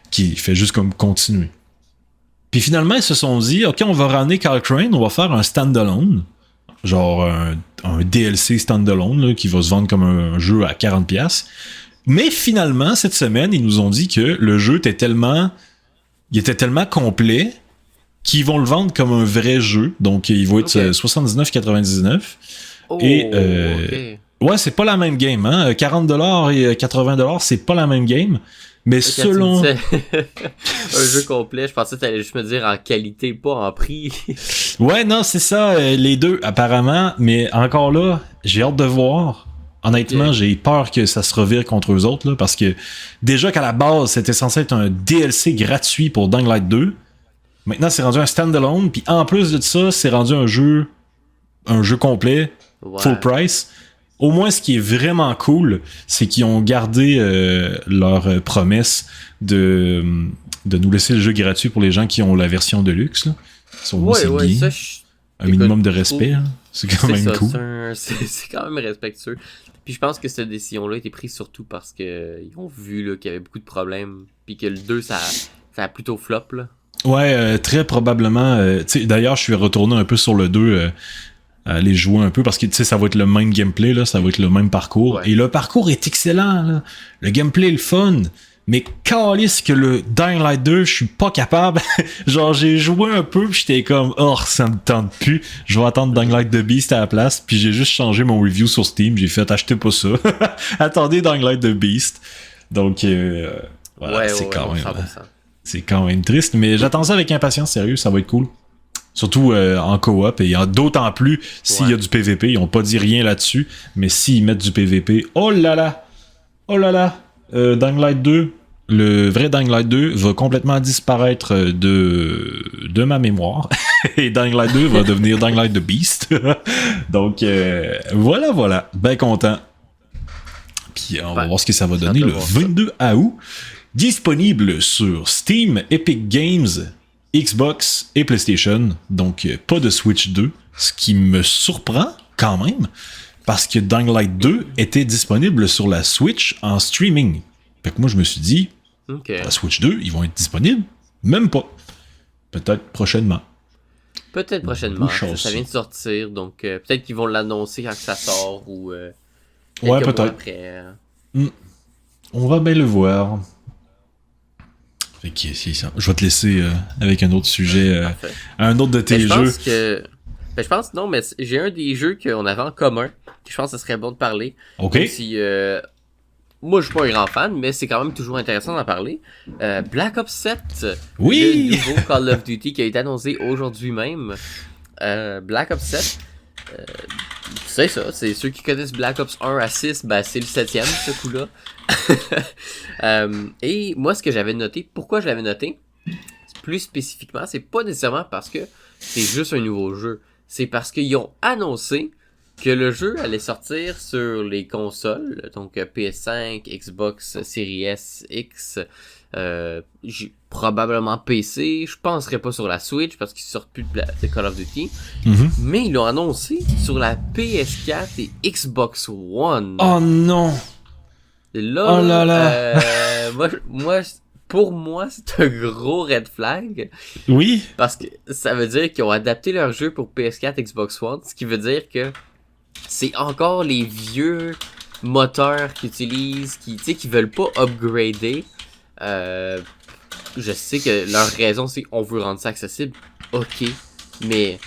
Qui fait juste comme continuer. Puis finalement, ils se sont dit, OK, on va ramener Carl Crane, on va faire un standalone. Genre un DLC standalone là, qui va se vendre comme un jeu à 40$. Mais finalement, cette semaine, ils nous ont dit que le jeu était tellement complet qu'ils vont le vendre comme un vrai jeu. Donc, il va être 79,99$. Oh, et okay. Ouais, c'est pas la même game. Hein? 40$ et 80$, c'est pas la même game. Mais selon... un jeu complet, je pensais que t'allais juste me dire en qualité, pas en prix. Ouais, non, c'est ça, les deux, apparemment. Mais encore là, j'ai hâte de voir. Honnêtement, j'ai peur que ça se revire contre eux autres, là, parce que déjà qu'à la base, c'était censé être un DLC gratuit pour Dying Light 2. Maintenant, c'est rendu un standalone. Puis en plus de ça, c'est rendu un jeu complet, full price. Au moins, ce qui est vraiment cool, c'est qu'ils ont gardé leur promesse de nous laisser le jeu gratuit pour les gens qui ont la version de luxe. Ça, un minimum de respect. Hein. C'est quand même cool. C'est quand même respectueux. Puis je pense que cette décision-là a été prise surtout parce qu'ils ont vu là, qu'il y avait beaucoup de problèmes. Puis que le 2, ça a plutôt flop. Là. Ouais, très probablement. D'ailleurs, je suis retourné un peu sur le 2... aller jouer un peu parce que tu sais ça va être le même gameplay là, ça va être le même parcours et le parcours est excellent là. Le gameplay est le fun, mais calisse que le Dying Light 2 je suis pas capable. Genre j'ai joué un peu pis j'étais comme ça me tente plus, je vais attendre Dying Light The Beast à la place, puis j'ai juste changé mon review sur Steam, j'ai fait achetez pas ça. Attendez Dying Light The Beast. Donc, voilà, ouais, 100%. c'est quand même triste, mais j'attends ça avec impatience, sérieux, ça va être cool. Surtout en coop, et d'autant plus s'il y a du PVP. Ils ont pas dit rien là-dessus, mais s'ils mettent du PVP, oh là là! Dying Light 2, le vrai Dying Light 2 va complètement disparaître de ma mémoire. Et Dying Light 2 va devenir Dying Light the Beast. Donc, voilà. Ben content. Puis on va voir ce que ça va donner le 22 août. Disponible sur Steam, Epic Games, Xbox et PlayStation. Donc, pas de Switch 2. Ce qui me surprend quand même. Parce que Dying Light 2 était disponible sur la Switch en streaming. Fait que moi, je me suis dit, la Switch 2, ils vont être disponibles? Même pas. Peut-être prochainement. Ça vient de sortir, donc peut-être qu'ils vont l'annoncer quand ça sort ou ouais, peut-être. Après. On va bien le voir. Fait que c'est ça. Je vais te laisser avec un autre sujet, un autre de tes jeux. Je pense non, mais j'ai un des jeux qu'on avait en commun. Je pense que ce serait bon de parler. Ok. Même si, moi, je suis pas un grand fan, mais c'est quand même toujours intéressant d'en parler. Black Ops 7. Oui! Le nouveau Call of Duty qui a été annoncé aujourd'hui même. Black Ops 7. C'est ça. C'est ceux qui connaissent Black Ops 1 à 6, ben c'est le 7e, ce coup-là. Et moi, ce que j'avais noté, pourquoi je l'avais noté, plus spécifiquement, c'est pas nécessairement parce que c'est juste un nouveau jeu. C'est parce qu'ils ont annoncé que le jeu allait sortir sur les consoles, donc PS5, Xbox Series S, X, probablement PC. Je penserais pas sur la Switch parce qu'ils sortent plus de Call of Duty. Mm-hmm. Mais ils l'ont annoncé sur la PS4 et Xbox One. Oh non! Là, oh là là! Pour moi, c'est un gros red flag. Oui. Parce que ça veut dire qu'ils ont adapté leur jeu pour PS4, Xbox One, ce qui veut dire que c'est encore les vieux moteurs qu'ils utilisent, qui veulent pas upgrader. Je sais que leur raison, c'est on veut rendre ça accessible. Ok, mais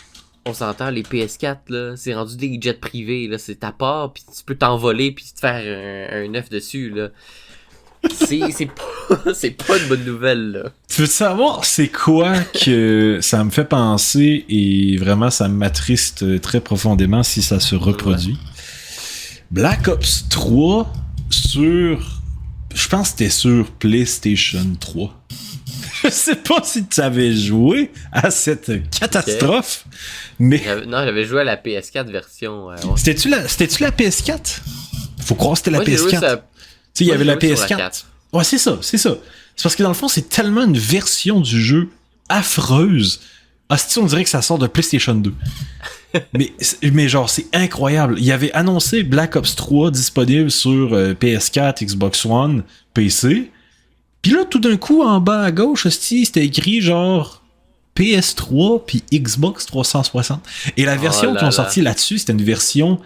on s'entend, les PS4, là, c'est rendu des jets privés, là, c'est ta part, puis tu peux t'envoler, puis te faire un œuf dessus, là. C'est pas une bonne nouvelle, là. Tu veux savoir c'est quoi que ça me fait penser et vraiment ça m'attriste très profondément si ça se reproduit? Ouais. Black Ops 3 sur... Je pense que c'était sur PlayStation 3. Je sais pas si tu avais joué à cette catastrophe, mais... J'avais joué à la PS4 version... Ouais. C'était-tu la PS4? Faut croire que c'était la PS4. Tu sais, il y avait la PS4. Ouais, c'est ça. C'est parce que dans le fond, c'est tellement une version du jeu affreuse. Ah, on dirait que ça sort de PlayStation 2. mais genre, c'est incroyable. Il avait annoncé Black Ops 3 disponible sur PS4, Xbox One, PC. Puis là, tout d'un coup, en bas à gauche, c'était écrit genre PS3 puis Xbox 360. Et la version qu'ils ont sorti là-dessus, c'était une version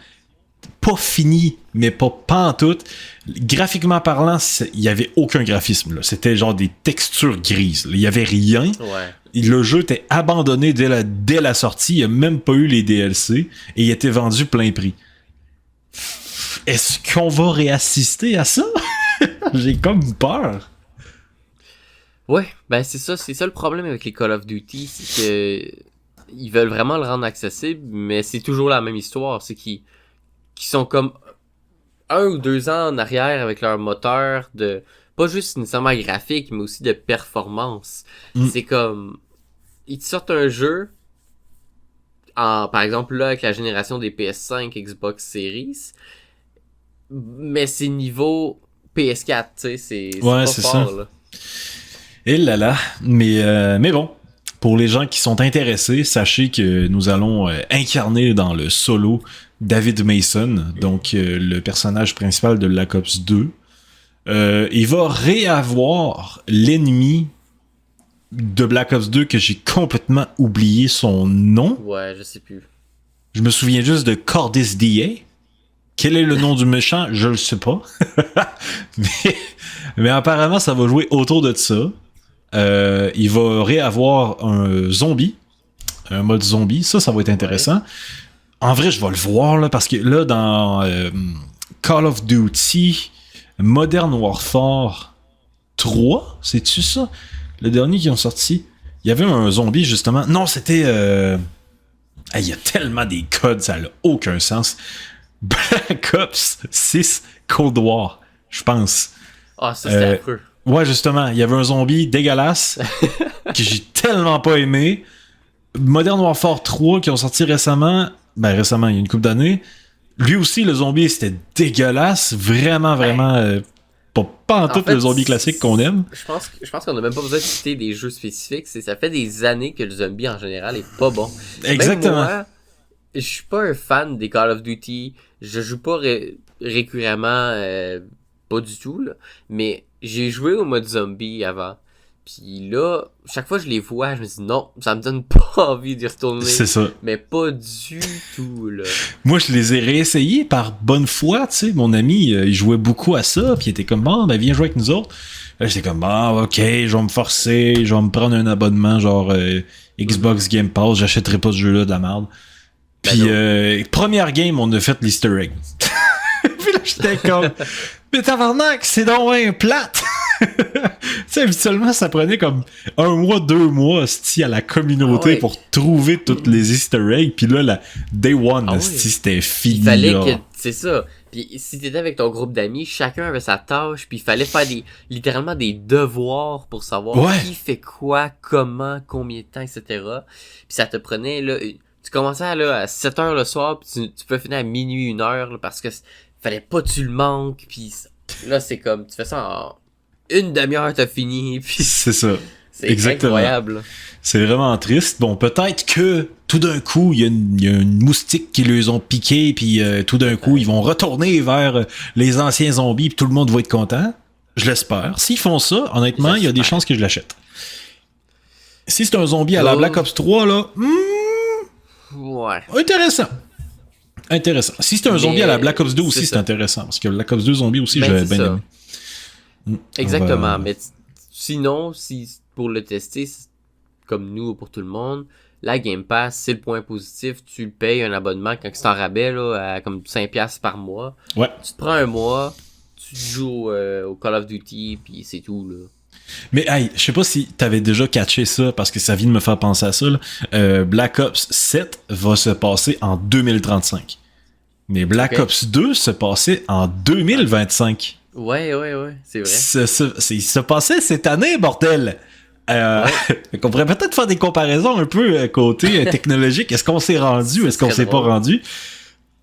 pas finie, mais pas pantoute. Graphiquement parlant, il y avait aucun graphisme, là. C'était genre des textures grises, là. Il y avait rien. Ouais. Le jeu était abandonné dès la sortie. Il n'y a même pas eu les DLC. Et il était vendu plein prix. Est-ce qu'on va réassister à ça? J'ai comme peur. Ouais, ben c'est ça le problème avec les Call of Duty, c'est que ils veulent vraiment le rendre accessible, mais c'est toujours la même histoire, c'est qu'ils sont comme 1 ou 2 ans en arrière avec leur moteur de pas juste nécessairement graphique, mais aussi de performance. C'est comme ils te sortent un jeu par exemple là avec la génération des PS5, Xbox Series, mais c'est niveau PS4, tu sais, c'est pas fort ça. là. Et là là, mais bon, pour les gens qui sont intéressés, sachez que nous allons incarner dans le solo David Mason, donc le personnage principal de Black Ops 2. Il va réavoir l'ennemi de Black Ops 2 que j'ai complètement oublié son nom. Ouais, je sais plus. Je me souviens juste de Cordis DA. Quel est le nom du méchant? Je le sais pas. mais apparemment, ça va jouer autour de ça. Il va réavoir un zombie. Un mode zombie. Ça va être intéressant. Ouais. En vrai, je vais le voir, là, parce que là, dans Call of Duty Modern Warfare 3, c'est-tu ça? Le dernier qui ont sorti. Il y avait un zombie, justement. Non, c'était... Il y a tellement des codes, ça n'a aucun sens. Black Ops 6 Cold War, je pense. Ah, ça, c'était affreux. Ouais, justement, il y avait un zombie dégueulasse que j'ai tellement pas aimé. Modern Warfare 3 qui ont sorti récemment, il y a une couple d'années. Lui aussi, le zombie, c'était dégueulasse. Vraiment, pas en tout le zombie classique qu'on aime. Je pense qu'on a même pas besoin de citer des jeux spécifiques. Ça fait des années que le zombie en général est pas bon. Exactement. Même moi, je suis pas un fan des Call of Duty. Je joue pas récurremment, pas du tout, là. Mais j'ai joué au mode zombie avant. Puis là, chaque fois que je les vois, je me dis non, ça me donne pas envie d'y retourner. C'est ça. Mais pas du tout, là. Moi, je les ai réessayés par bonne foi, tu sais. Mon ami, il jouait beaucoup à ça, puis il était comme, bon, ben viens jouer avec nous autres. Là, j'étais comme, ok, je vais me forcer, je vais me prendre un abonnement, genre Xbox Game Pass, j'achèterai pas ce jeu-là de la merde. Puis, première game, on a fait l'Easter egg. Puis là, j'étais comme, mais tabarnak, c'est donc un plate! Tu sais, habituellement, ça prenait comme 1 mois, 2 mois, asti, à la communauté pour trouver toutes les Easter eggs. Puis là, la Day One, asti, c'était fini. Il fallait que... C'est ça. Puis si t'étais avec ton groupe d'amis, chacun avait sa tâche, puis il fallait faire littéralement des devoirs pour savoir qui fait quoi, comment, combien de temps, etc. Puis ça te prenait, là... Tu commençais là, à 7h le soir, puis tu peux finir à minuit, 1h, là, parce que fallait pas que tu le manques, puis là, c'est comme... Tu fais ça en... Une demi-heure, t'as fini, puis... C'est ça. C'est incroyable. C'est vraiment triste. Bon, peut-être que tout d'un coup, il y a une moustique qui les ont piqué, puis tout d'un coup, ils vont retourner vers les anciens zombies, puis tout le monde va être content. Je l'espère. S'ils font ça, honnêtement, il y a des chances que je l'achète. Si c'est un zombie à la Black Ops 3, là... Ouais. Intéressant. Si c'est un zombie à la Black Ops 2 aussi, c'est intéressant. Parce que Black Ops 2 zombie aussi, j'avais bien aimé. Exactement, mais sinon, si pour le tester, comme nous ou pour tout le monde, la Game Pass, c'est le point positif. Tu payes un abonnement quand c'est en rabais, là, à comme 5$ par mois. Ouais. Tu te prends un mois, tu joues au Call of Duty, puis c'est tout, là. Mais hey, je sais pas si t'avais déjà catché ça, parce que ça vient de me faire penser à ça, là. Black Ops 7 va se passer en 2035. Mais Black Ops 2 se passait en 2025. Ouais, c'est vrai. Il se passait cette année, bordel! On pourrait peut-être faire des comparaisons un peu côté technologique. Est-ce qu'on s'est rendu? Est-ce qu'on s'est pas rendu?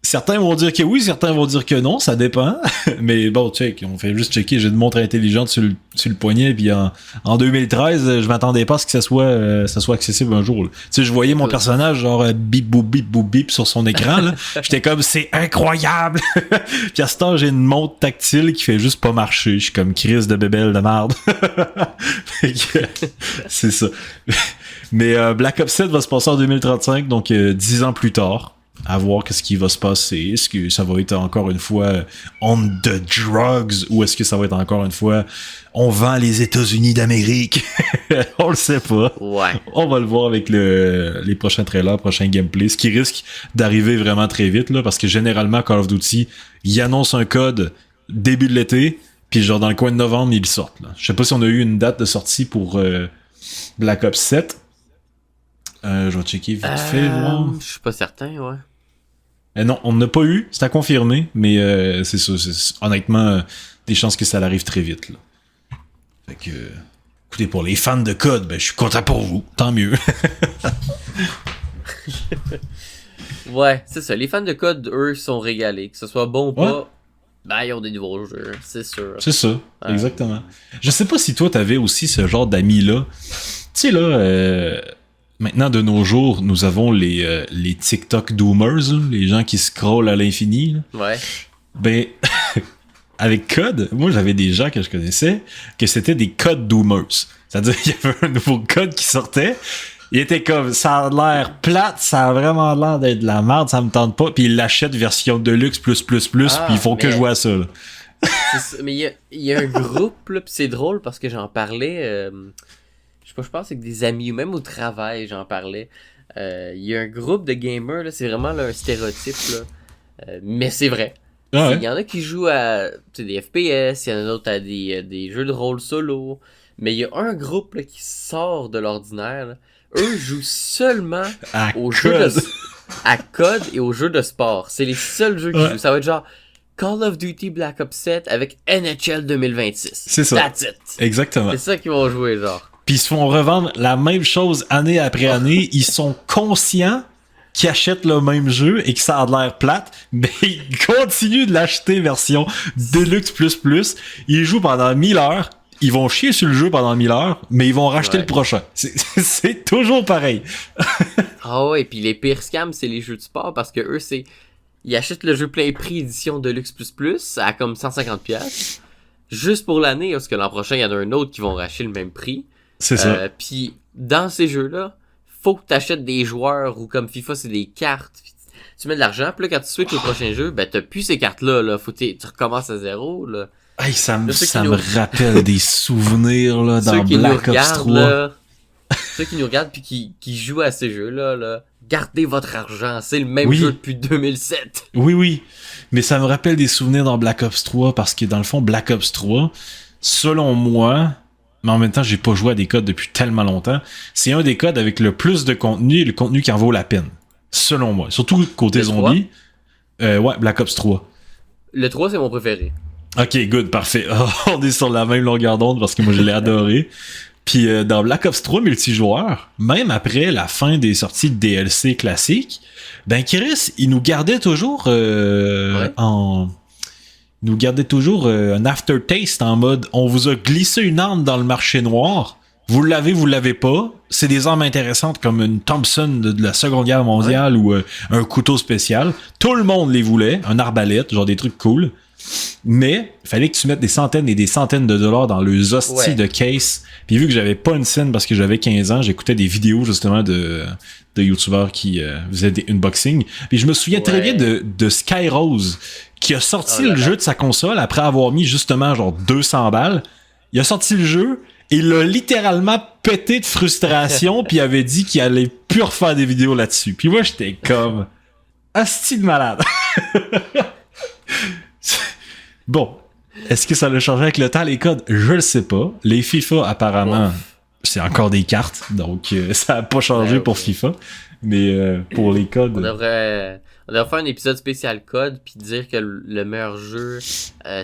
Certains vont dire que oui, certains vont dire que non, ça dépend. Mais bon, check, on fait juste checker. J'ai une montre intelligente sur le poignet, puis en 2013, je m'attendais pas à ce que ça soit accessible un jour. Tu sais, je voyais mon personnage genre bip boop bip boop bip sur son écran. Là. J'étais comme c'est incroyable. Puis à ce temps, j'ai une montre tactile qui fait juste pas marcher. Je suis comme Chris de bébelle de merde. C'est ça. Mais Black Ops 7 va se passer en 2035, donc 10 ans plus tard. À voir qu'est-ce qui va se passer. Est-ce que ça va être encore une fois on the drugs ou est-ce que ça va être encore une fois on vend les États-Unis d'Amérique? On le sait pas. Ouais. On va le voir avec les prochains trailers, prochains gameplays, ce qui risque d'arriver vraiment très vite là, parce que généralement Call of Duty, ils annoncent un code début de l'été, puis genre dans le coin de novembre, ils le sortent. Là. Je sais pas si on a eu une date de sortie pour Black Ops 7. Je vais checker vite fait. Je suis pas certain, ouais. Non, on n'a pas eu, c'est à confirmer, mais c'est ça, honnêtement, des chances que ça arrive très vite. Là. Fait que, écoutez, pour les fans de code, ben, je suis content pour vous, tant mieux. Ouais, c'est ça, les fans de code, eux, sont régalés, que ce soit bon ou pas, ben, ils ont des nouveaux jeux, c'est sûr. C'est ça, exactement. Je sais pas si toi, t'avais aussi ce genre d'amis-là. Tu sais, là... Maintenant, de nos jours, nous avons les TikTok doomers, les gens qui scrollent à l'infini. Là. Ouais. Ben, avec code, moi, j'avais des gens que je connaissais que c'était des code doomers. C'est-à-dire qu'il y avait un nouveau code qui sortait. Il était comme, ça a l'air plate, ça a vraiment l'air d'être de la merde, ça me tente pas. Puis ils l'achètent version deluxe plus, puis ils font que jouer à ça. Là. Ça, mais il y a un groupe, là, pis c'est drôle parce que j'en parlais... je pense avec des amis ou même au travail, j'en parlais. Il y a un groupe de gamers, là, c'est vraiment là, un stéréotype, là. Mais c'est vrai. Ah Il ouais. y en a qui jouent à des FPS, il y en a d'autres à des jeux de rôle solo. Mais il y a un groupe là, qui sort de l'ordinaire. Là. Eux jouent seulement À aux jeux de, code. à code et aux jeux de sport. C'est les seuls jeux qu'ils Ouais. jouent. Ça va être genre Call of Duty Black Ops 7 avec NHL 2026. C'est ça. That's it. Exactement. C'est ça qu'ils vont jouer, genre. Puis ils se font revendre la même chose année après année. Ils sont conscients qu'ils achètent le même jeu et que ça a de l'air plate, mais ils continuent de l'acheter version Deluxe++. Ils jouent pendant 1000 heures. Ils vont chier sur le jeu pendant 1000 heures, mais ils vont racheter Ouais. le prochain. C'est toujours pareil. Ah ouais, puis les pires scams, c'est les jeux de sport parce que eux, c'est. Ils achètent le jeu plein prix édition Deluxe++ à comme 150$. Juste pour l'année, parce que l'an prochain, il y en a un autre qui vont racheter le même prix. C'est ça. Puis dans ces jeux-là, faut que t'achètes des joueurs ou comme FIFA, c'est des cartes. Puis tu mets de l'argent, puis là, quand tu switches au prochain jeu, ben t'as plus ces cartes-là. Là. Faut que tu recommences à zéro. Là. Hey, ça Là, ceux qui me nous- rappelle des souvenirs là, dans Ceux qui nous Black Ops regardent, 3. là, ceux qui nous regardent puis qui jouent à ces jeux-là, là, gardez votre argent. C'est le même Oui. jeu depuis 2007. Oui, oui. Mais ça me rappelle des souvenirs dans Black Ops 3 parce que dans le fond, Black Ops 3, selon moi, mais en même temps, j'ai pas joué à des codes depuis tellement longtemps, c'est un des codes avec le plus de contenu et le contenu qui en vaut la peine. Selon moi. Surtout côté Le zombie. Ouais, Black Ops 3. Le 3, c'est mon préféré. Ok, good, parfait. On est sur la même longueur d'onde parce que moi je l'ai adoré. Puis dans Black Ops 3 multijoueur, même après la fin des sorties de DLC classiques, ben Chris, il nous gardait toujours Ouais. il nous gardait toujours un aftertaste en mode on vous a glissé une arme dans le marché noir. Vous l'avez pas. C'est des armes intéressantes comme une Thompson de la Seconde Guerre mondiale ou un couteau spécial. Tout le monde les voulait. Un arbalète, genre des trucs cool. Mais il fallait que tu mettes des centaines et des centaines de dollars dans le hostie Ouais. de case. Puis vu que j'avais pas une scène parce que j'avais 15 ans, j'écoutais des vidéos justement de youtubeurs qui faisaient des unboxings. Puis je me souviens très bien Ouais. de Skyrose qui a sorti Oh là le là. jeu de sa console après avoir mis justement genre 200 balles. Il a sorti le jeu et il l'a littéralement pété de frustration puis il avait dit qu'il allait plus refaire des vidéos là-dessus. Puis moi j'étais comme asti de malade. Bon, est-ce que ça l'a changé avec le temps, les codes? Je le sais pas. Les FIFA, apparemment, Ouf. c'est encore des cartes, donc ça a pas changé Ouais, pour ouais. FIFA. Mais pour les codes... On devrait faire un épisode spécial code puis dire que le meilleur jeu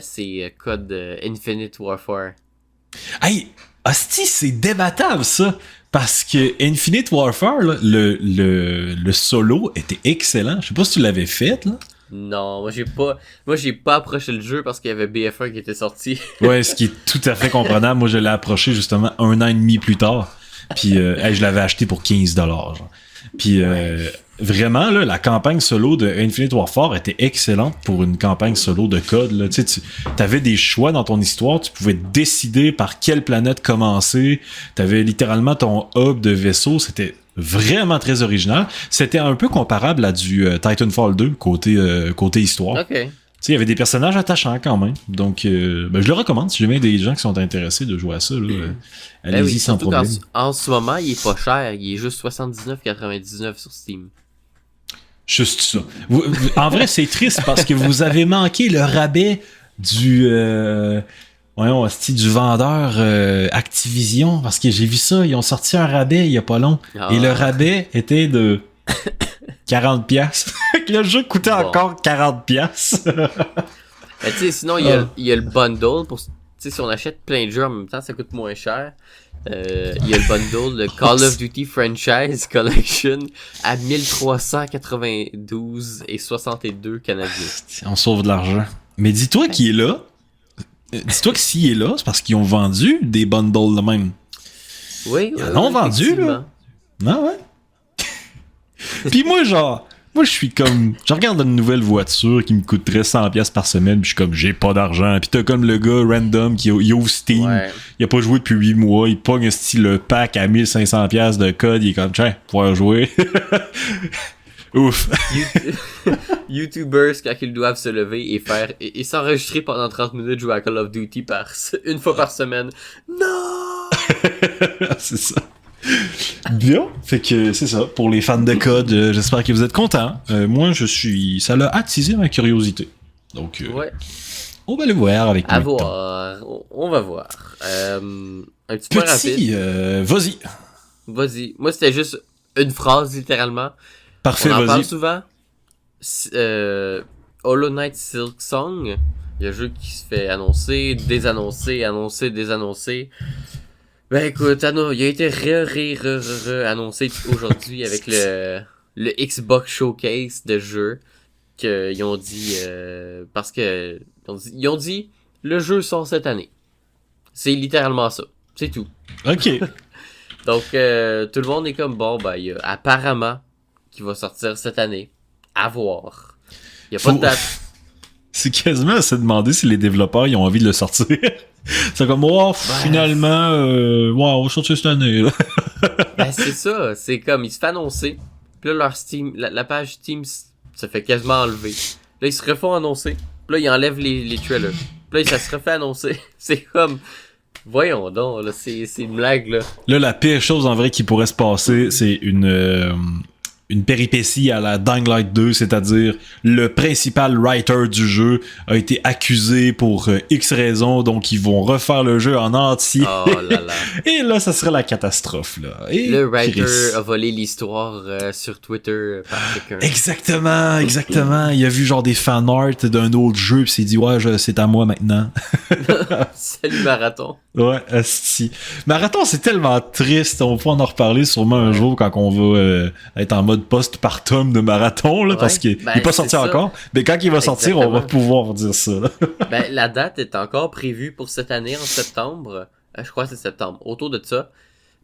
c'est code Infinite Warfare. Hey, hostie, c'est débattable, ça! Parce que Infinite Warfare, là, le solo était excellent. Je sais pas si tu l'avais fait, là. Non, moi j'ai pas approché le jeu parce qu'il y avait BF1 qui était sorti. Ouais, ce qui est tout à fait comprenable. Moi, je l'ai approché justement 1 an et demi plus tard. Puis, hey, je l'avais acheté pour 15$. Genre. Puis, vraiment, là, la campagne solo de Infinite Warfare était excellente pour une campagne solo de code. Là. Tu sais, t'avais des choix dans ton histoire. Tu pouvais décider par quelle planète commencer. T'avais littéralement ton hub de vaisseau. C'était vraiment très original. C'était un peu comparable à du Titanfall 2 côté histoire. Ok. Tu sais, il y avait des personnages attachants quand même. Donc, ben, je le recommande si jamais des gens qui sont intéressés de jouer à ça. Là, allez-y Ben oui, sans surtout problème. en ce moment, il est pas cher. Il est juste 79,99 sur Steam. Juste ça. En vrai, c'est triste parce que vous avez manqué le rabais du... voyons, hostie, du vendeur Activision. Parce que j'ai vu ça, ils ont sorti un rabais il y a pas long. Ah. Et le rabais était de 40$. Le jeu coûtait Bon. encore 40$. Mais tu sais, sinon, il y a le bundle. Tu sais, si on achète plein de jeux en même temps, ça coûte moins cher. Il y a le bundle de Call of Duty Franchise Collection à 1392 et 62 canadiens. On sauve de l'argent. Mais dis-toi qu'il est là. Dis-toi que s'il est là, c'est parce qu'ils ont vendu des bundles de même. Oui, Ils en ont vendu, là. Non, ouais. Puis moi, genre, moi, je suis comme... Je regarde une nouvelle voiture qui me coûterait 100$ par semaine, puis je suis comme, j'ai pas d'argent. Puis t'as comme le gars random qui il ouvre Steam, Ouais. il a pas joué depuis 8 mois, il pogne style le pack à 1500$ de code, il est comme, tiens, pouvoir jouer. Ouf. YouTubers, quand ils doivent se lever et faire et s'enregistrer pendant 30 minutes jouer à Call of Duty une fois par semaine. Non! C'est ça. Bien. Fait que c'est ça. Pour les fans de code, j'espère que vous êtes contents. Moi, ça l'a attisé ma curiosité. Donc, Ouais, on va le voir avec à le temps. voir. On va voir. Un petit point rapide. Petit, vas-y. Vas-y. Moi, c'était juste une phrase, littéralement. Parfait, On en parle vas-y. souvent. Hollow Knight Silk Song. Il y a un jeu qui se fait annoncer, désannoncer, annoncer, désannoncer. Ben écoute, il a été annoncé aujourd'hui avec le Xbox Showcase de jeu qu'ils ont dit parce que ils ont dit le jeu sort cette année. C'est littéralement ça. C'est tout. Ok. Donc tout le monde est comme bon ben il y a apparemment qui va sortir cette année. À voir. Il y a pas de date. C'est quasiment à se demander si les développeurs ils ont envie de le sortir. C'est comme, finalement, on va sortir cette année. Là. Ben c'est ça, c'est comme, il se fait annoncer, puis là leur Steam, la page Steam se fait quasiment enlever. Là ils se refont annoncer, puis là ils enlèvent les trailers. Puis là ça se refait annoncer. C'est comme, voyons donc, là, c'est une blague là. Là, la pire chose en vrai qui pourrait se passer, c'est une péripétie à la Dying Light 2, c'est-à-dire le principal writer du jeu a été accusé pour X raisons, donc ils vont refaire le jeu en entier. Oh là là. Et là, ça serait la catastrophe, là. Et Le writer Chris. a volé l'histoire sur Twitter par quelqu'un. Exactement. Il a vu genre des fan art d'un autre jeu, pis s'est dit, c'est à moi maintenant. Salut Marathon. Ouais, asti. Marathon, c'est tellement triste. On va pouvoir en reparler sûrement un jour quand on va être en mode post-partum de Marathon, là, parce qu'il est pas sorti encore. Mais quand il va sortir, on va pouvoir dire ça. Là. Ben, la date est encore prévue pour cette année, en septembre. Je crois que c'est septembre, autour de ça.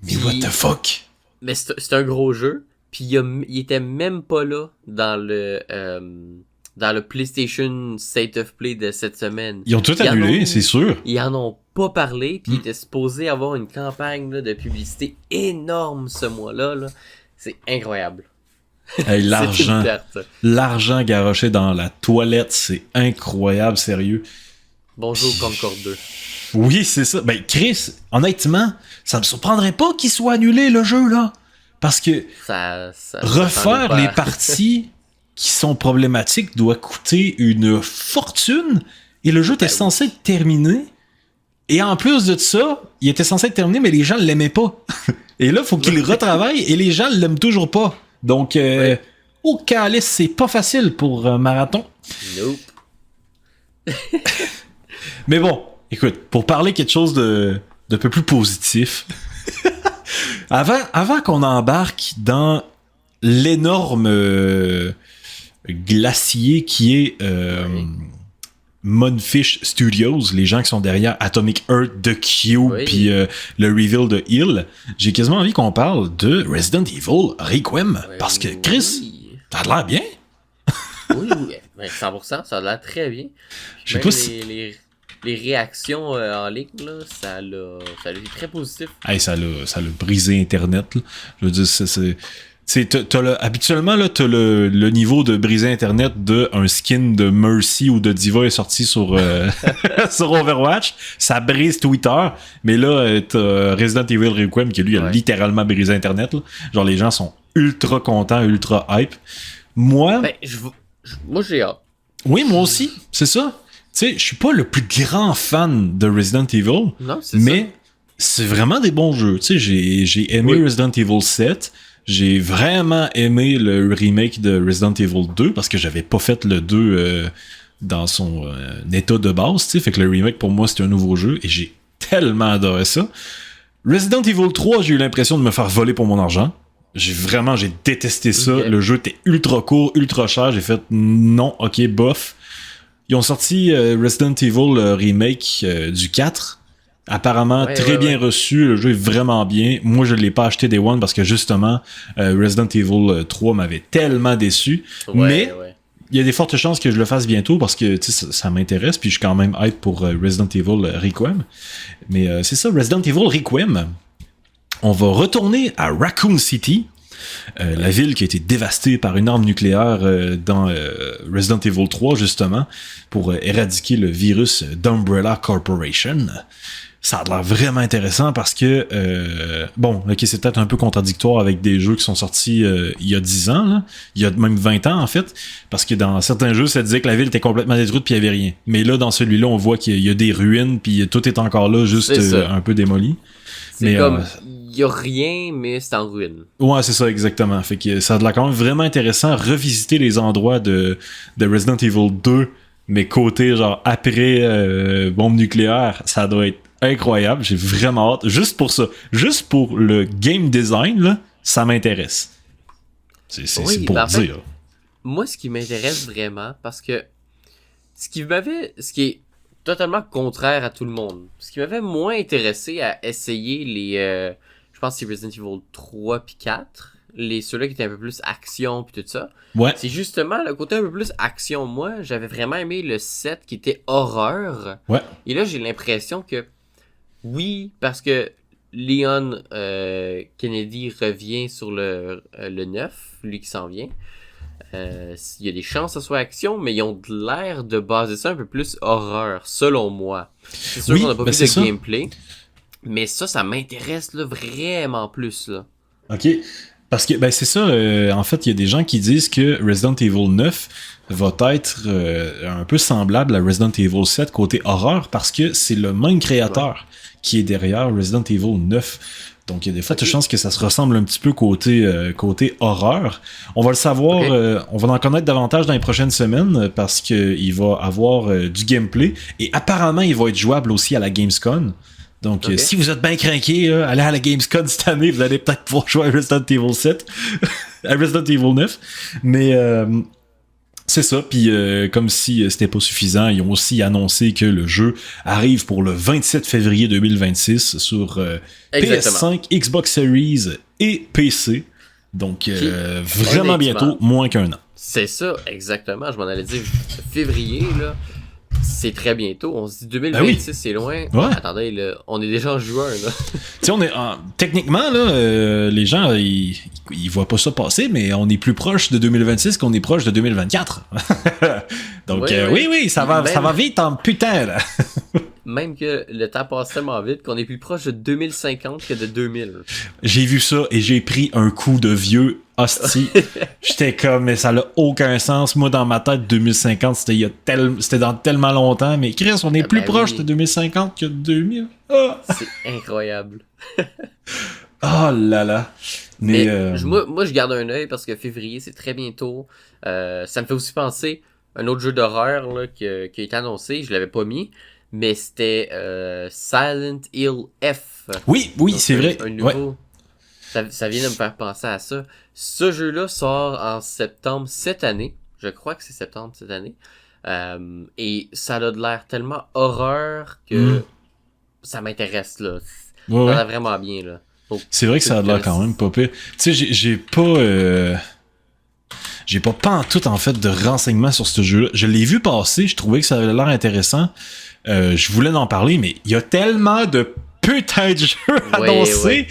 Mais what the fuck? Mais c'est un gros jeu. Puis il était même pas là dans le PlayStation State of Play de cette semaine. Ils ont tout annulé, c'est sûr. Ils en ont pas parlé, puis il était supposé avoir une campagne là, de publicité énorme ce mois-là. Là. C'est incroyable. Hey, l'argent. C'est une perte. L'argent garoché dans la toilette, c'est incroyable, sérieux. Bonjour Concorde 2. Oui, c'est ça. Ben, Chris, honnêtement, ça me surprendrait pas qu'il soit annulé, le jeu, là. Parce que refaire les parties qui sont problématiques doit coûter une fortune, et le jeu était censé être terminé. Et en plus de ça, il était censé être terminé, mais les gens l'aimaient pas. Et là, faut qu'il retravaille, et les gens l'aiment toujours pas. Donc, au calice, c'est pas facile pour Marathon. Nope. Mais bon, écoute, pour parler quelque chose de peu plus positif, avant qu'on embarque dans l'énorme glacier qui est Munfish Studios, les gens qui sont derrière Atomic Heart, The Cube, puis le reveal de Hill, j'ai quasiment envie qu'on parle de Resident Evil Requiem, parce que Chris, ça a l'air bien. Oui, 100%, ça a l'air très bien. Je sais pas si... les réactions en ligne, là, ça a été très positif. Hey, ça l'a brisé Internet, là. Je veux dire, habituellement, là, t'as le niveau de briser Internet de un skin de Mercy ou de Diva est sorti sur, sur Overwatch. Ça brise Twitter. Mais là, t'as Resident Evil Requiem qui, lui, a littéralement brisé Internet, là. Genre, les gens sont ultra contents, ultra hype. Moi... Ben, moi, j'ai hâte. Oui, moi aussi. C'est ça. Tu sais, je suis pas le plus grand fan de Resident Evil. Non, c'est mais c'est vraiment des bons jeux. Tu sais, j'ai aimé Resident Evil 7. J'ai vraiment aimé le remake de Resident Evil 2 parce que j'avais pas fait le 2 dans son état de base, tu sais, fait que le remake pour moi c'était un nouveau jeu et j'ai tellement adoré ça. Resident Evil 3, j'ai eu l'impression de me faire voler pour mon argent. J'ai détesté ça. Okay. Le jeu était ultra court, ultra cher. J'ai fait non, ok, bof. Ils ont sorti Resident Evil remake du 4. Apparemment très bien reçu, le jeu est vraiment bien. Moi je l'ai pas acheté Day One parce que justement Resident Evil 3 m'avait tellement déçu. Mais il y a des fortes chances que je le fasse bientôt parce que ça m'intéresse puis je suis quand même hype pour Resident Evil Requiem. Mais c'est ça, Resident Evil Requiem. On va retourner à Raccoon City La ville qui a été dévastée par une arme nucléaire dans Resident Evil 3, justement, pour éradiquer le virus d'Umbrella Corporation. Ça a l'air vraiment intéressant parce que, bon, ok, c'est peut-être un peu contradictoire avec des jeux qui sont sortis il y a 10 ans, là. Il y a même 20 ans, en fait, parce que dans certains jeux, ça disait que la ville était complètement détruite puis il y avait rien. Mais là, dans celui-là, on voit qu'il y a des ruines puis tout est encore là, juste un peu démoli. C'est comme, il y a rien, mais c'est en ruine. Ouais, c'est ça, exactement. Fait que ça a l'air quand même vraiment intéressant, revisiter les endroits de Resident Evil 2, mais côté, genre, après bombe nucléaire, ça doit être incroyable, j'ai vraiment hâte. Juste pour ça. Juste pour le game design, là, ça m'intéresse. C'est pour dire. Fait, moi, ce qui m'intéresse vraiment, parce que ce qui est totalement contraire à tout le monde, ce qui m'avait moins intéressé à essayer les... je pense que c'est Resident Evil 3 puis 4, ceux-là qui étaient un peu plus action puis tout ça. Ouais. C'est justement le côté un peu plus action. Moi, j'avais vraiment aimé le 7 qui était horreur. Ouais. Et là, j'ai l'impression que oui, parce que Leon Kennedy revient sur le 9, lui qui s'en vient. Il y a des chances que ce soit action, mais ils ont l'air de baser ça un peu plus horreur, selon moi. C'est sûr qu'on n'a pas vu de gameplay, mais ça m'intéresse là, vraiment plus. Là. Ok, parce que c'est ça, en fait, il y a des gens qui disent que Resident Evil 9 va être un peu semblable à Resident Evil 7 côté horreur, parce que c'est le même créateur qui est derrière Resident Evil 9. Donc, il y a des fortes chances que ça se ressemble un petit peu côté horreur. On va le savoir, on va en connaître davantage dans les prochaines semaines parce qu'il va avoir du gameplay et apparemment, il va être jouable aussi à la Gamescom. Donc, si vous êtes bien craqué, allez à la Gamescom cette année, vous allez peut-être pouvoir jouer à Resident Evil 7, à Resident Evil 9. Mais... c'est ça, puis comme si c'était pas suffisant, ils ont aussi annoncé que le jeu arrive pour le 27 février 2026 sur PS5, Xbox Series et PC. Donc vraiment bientôt, moins qu'un an. C'est ça, exactement. Je m'en allais dire février, là. C'est très bientôt. On se dit 2026, c'est loin. Ouais. Attendez, là, on est déjà en juin. Là. Tu sais, on est techniquement là, les gens ils voient pas ça passer, mais on est plus proche de 2026 qu'on est proche de 2024. Donc oui, ça va vite en putain là. Même que le temps passe tellement vite qu'on est plus proche de 2050 que de 2000. J'ai vu ça et j'ai pris un coup de vieux hostie. J'étais comme, mais ça n'a aucun sens. Moi, dans ma tête, 2050, c'était dans tellement longtemps. Mais Chris, on est plus proche de 2050 que de 2000. Ah! C'est incroyable. Oh là là. Mais moi, je garde un œil parce que février, c'est très bientôt. Ça me fait aussi penser un autre jeu d'horreur là, qui a été annoncé. Je l'avais pas mis. Mais c'était Silent Hill F. Oui, donc, c'est vrai. Un nouveau. Ouais. Ça vient de me faire penser à ça. Ce jeu-là sort en septembre cette année. Je crois que c'est septembre cette année. Et ça a de l'air tellement horreur que ça m'intéresse, là. Ça a l'air vraiment bien, là. Donc, c'est vrai que ça a de l'air quand même pas pire. Tu sais, j'ai pas... J'ai pas en tout, en fait, de renseignements sur ce jeu-là. Je l'ai vu passer, je trouvais que ça avait l'air intéressant. Je voulais en parler, mais il y a tellement de putain de jeux annoncés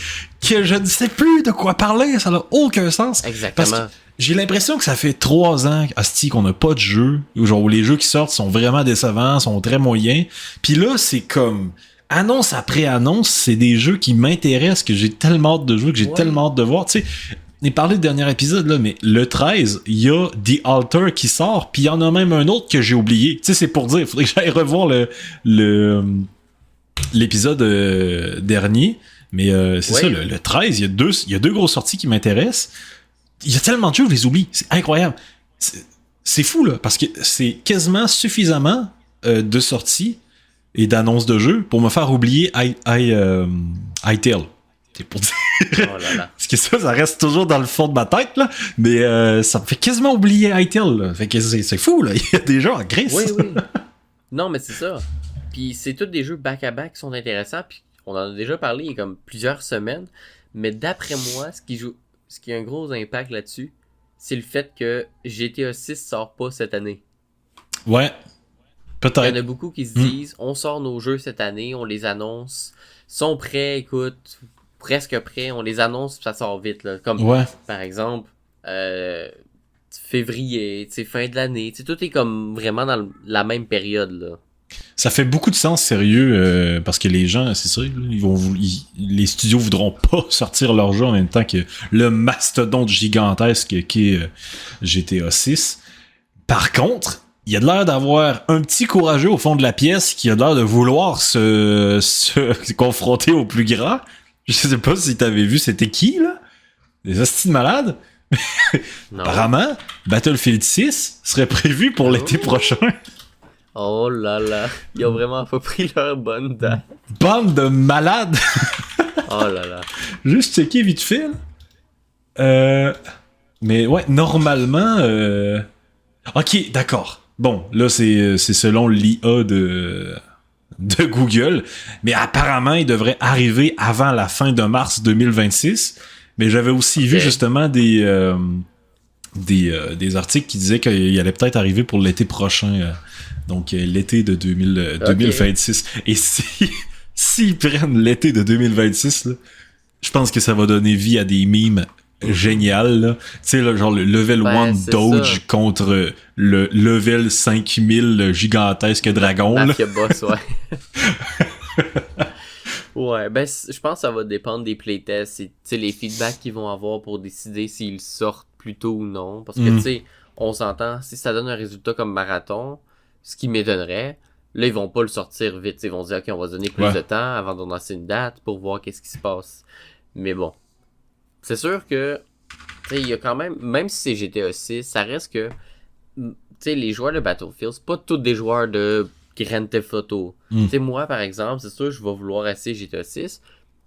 que je ne sais plus de quoi parler. Ça n'a aucun sens. Exactement. Parce que j'ai l'impression que ça fait 3 ans qu'on n'a pas de jeu. Genre, où les jeux qui sortent sont vraiment décevants, sont très moyens. Puis là, c'est comme... annonce après annonce, c'est des jeux qui m'intéressent, que j'ai tellement hâte de jouer, que j'ai tellement hâte de voir. Tu sais, on est parlé du dernier épisode, là, mais le 13, il y a The Altar qui sort, puis il y en a même un autre que j'ai oublié. Tu sais, c'est pour dire, il faudrait que j'aille revoir l'épisode dernier. Mais c'est ça, le 13, il y a deux grosses sorties qui m'intéressent. Il y a tellement de jeux, je les oublie. C'est incroyable. C'est fou, là, parce que c'est quasiment suffisamment de sorties et d'annonces de jeux pour me faire oublier Hytale. C'est pour dire. Oh là là. Parce que ça reste toujours dans le fond de ma tête, là. Mais ça me fait quasiment oublier Hytale, là. Fait que c'est fou, là. Il y a des jeux en Grèce. Oui. Non, mais c'est ça. Puis c'est tous des jeux back-à-back qui sont intéressants. Puis on en a déjà parlé il y a comme plusieurs semaines. Mais d'après moi, ce qui a un gros impact là-dessus, c'est le fait que GTA 6 sort pas cette année. Ouais. Peut-être. Il y en a beaucoup qui se disent on sort nos jeux cette année, on les annonce, sont prêts, écoute, presque prêts, on les annonce puis ça sort vite, là. Comme, Ouais. par exemple, février, tu sais, fin de l'année, tu sais, tout est comme vraiment dans la même période, là. Ça fait beaucoup de sens, sérieux, parce que les gens, c'est sûr, là, les studios voudront pas sortir leur jeu en même temps que le mastodonte gigantesque qu'est GTA 6. Par contre, il y a de l'air d'avoir un petit courageux au fond de la pièce qui a l'air de vouloir se confronter au plus grand. Je sais pas si t'avais vu, c'était qui, là? Des hosties de malades? Non? Apparemment, Battlefield 6 serait prévu pour l'été prochain. Oh là là, ils ont vraiment pas pris leur bonne date. Bande de malades! Oh là là. Juste checker vite fait, là. Mais ouais, normalement... Ok, d'accord. Bon, là, c'est selon l'IA de Google, mais apparemment, il devrait arriver avant la fin de mars 2026. Mais j'avais aussi vu justement des articles qui disaient qu'il allait peut-être arriver pour l'été prochain. Donc, l'été de 2026. Et s'ils prennent l'été de 2026, là, je pense que ça va donner vie à des memes géniales. Là. Tu sais, là, genre le level 1 Doge contre le level 5000 gigantesque dragon. Mafia Boss, ouais. Ouais, ben je pense que ça va dépendre des playtests et les feedbacks qu'ils vont avoir pour décider s'ils sortent plus tôt ou non. Parce que, tu sais, on s'entend, si ça donne un résultat comme marathon, ce qui m'étonnerait, là, ils vont pas le sortir vite. Ils vont dire, OK, on va donner plus de temps avant d'annoncer une date pour voir qu'est-ce qui se passe. Mais bon, c'est sûr que, tu sais, il y a quand même si c'est GTA 6, ça reste que, tu sais, les joueurs de Battlefield, c'est pas tous des joueurs de Grand Theft Auto. Tu sais, moi, par exemple, c'est sûr, je vais vouloir essayer GTA 6,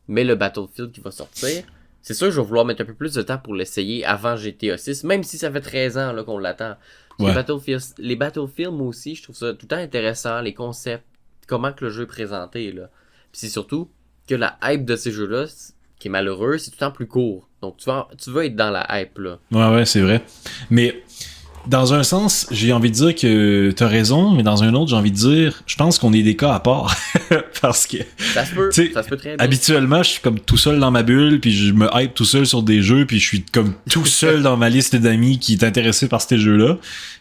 mais le Battlefield qui va sortir, c'est sûr, je vais vouloir mettre un peu plus de temps pour l'essayer avant GTA 6, même si ça fait 13 ans là, qu'on l'attend. Les Battlefield, moi aussi, je trouve ça tout le temps intéressant, les concepts, comment que le jeu est présenté, là. Puis c'est surtout que la hype de ces jeux-là, qui est malheureux, c'est tout le temps plus court. Donc tu vas être dans la hype, là. Ouais, c'est vrai. Mais dans un sens, j'ai envie de dire que t'as raison, mais dans un autre, j'ai envie de dire, je pense qu'on est des cas à part. Parce que ça se peut très bien. Habituellement, je suis comme tout seul dans ma bulle, puis je me hype tout seul sur des jeux, puis je suis comme tout seul dans ma liste d'amis qui est intéressé par ces jeux-là.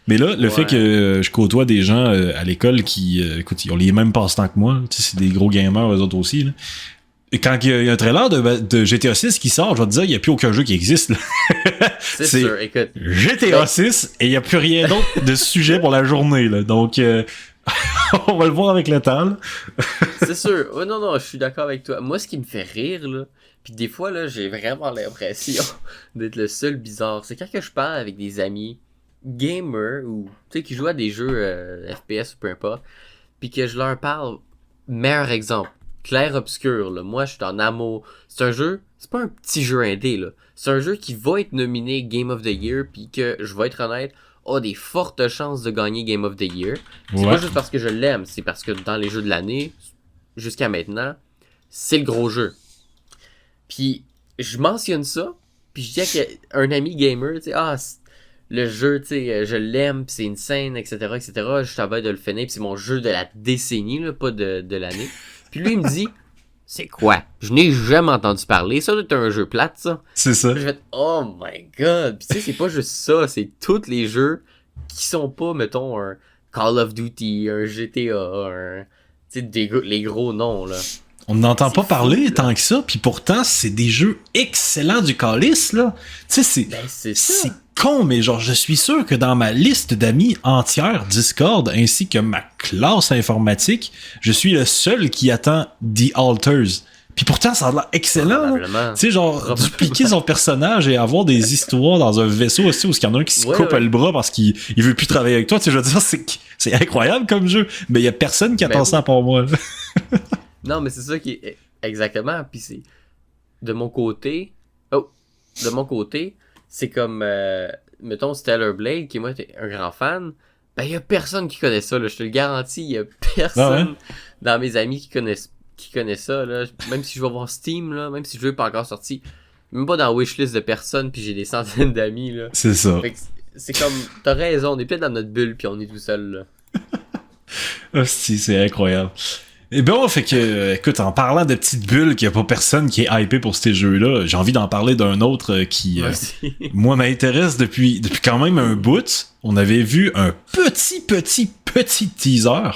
Mais là, le fait que je côtoie des gens à l'école qui, écoute, ils ont les mêmes passe-temps que moi, tu sais, c'est des gros gamers, eux autres aussi, là. Et quand il y a un trailer de GTA 6 qui sort, je vais te dire, il n'y a plus aucun jeu qui existe. Là. C'est sûr, écoute. GTA 6 et il n'y a plus rien d'autre de sujet pour la journée. Là. Donc, on va le voir avec le temps. Là. C'est sûr. Oh, non, je suis d'accord avec toi. Moi, ce qui me fait rire, là, puis des fois, là, j'ai vraiment l'impression d'être le seul bizarre. C'est quand que je parle avec des amis gamers ou tu sais qui jouent à des jeux FPS ou peu importe, puis que je leur parle. Meilleur exemple. Clair obscur, là. Moi, je suis en amour. C'est un jeu, c'est pas un petit jeu indé, là. C'est un jeu qui va être nominé Game of the Year, puis que, je vais être honnête, a des fortes chances de gagner Game of the Year. C'est pas juste parce que je l'aime, c'est parce que dans les jeux de l'année, jusqu'à maintenant, c'est le gros jeu. Puis, je mentionne ça, puis je dis à un ami gamer, tu sais, le jeu, tu sais, je l'aime, pis c'est une scène, etc., etc., je travaille de le finir, pis c'est mon jeu de la décennie, là, pas de l'année. Puis lui, il me dit, c'est quoi? Je n'ai jamais entendu parler. Ça doit être un jeu plate, ça. C'est ça. Puis je vais oh my god. Puis tu sais, c'est pas juste ça. C'est tous les jeux qui sont pas, mettons, un Call of Duty, un GTA, tu sais, les gros noms, là. On n'entend pas parler tant que ça, puis pourtant, c'est des jeux excellents du calice, là. Tu sais, c'est con, mais genre, je suis sûr que dans ma liste d'amis entière Discord, ainsi que ma classe informatique, je suis le seul qui attend The Alters. Puis pourtant, ça a l'air excellent. Tu sais, genre, dupliquer son personnage et avoir des histoires dans un vaisseau aussi où il y en a un qui se coupe le bras parce qu'il veut plus travailler avec toi. Tu sais, je veux dire, c'est incroyable comme jeu. Mais il y a personne qui attend ça pour moi. Non, mais c'est ça qui est exactement. Puis c'est de mon côté. De mon côté, c'est comme mettons Stellar Blade, qui moi était un grand fan. Ben il y a personne qui connaît ça, là, je te le garantis, il y a personne dans mes amis qui connaît ça, là. Même si je vais voir Steam, là, même si le jeu n'est pas encore sorti, même pas dans la wishlist de personnes, puis j'ai des centaines d'amis, là. C'est ça. Fait que c'est comme, t'as raison, on est peut-être dans notre bulle, puis on est tout seul, là. Hostie, c'est incroyable. Et bon, fait que, écoute, en parlant de petites bulles, qu'il n'y a pas personne qui est hypé pour ces jeux-là, j'ai envie d'en parler d'un autre qui, moi, m'intéresse depuis quand même un bout. On avait vu un petit teaser.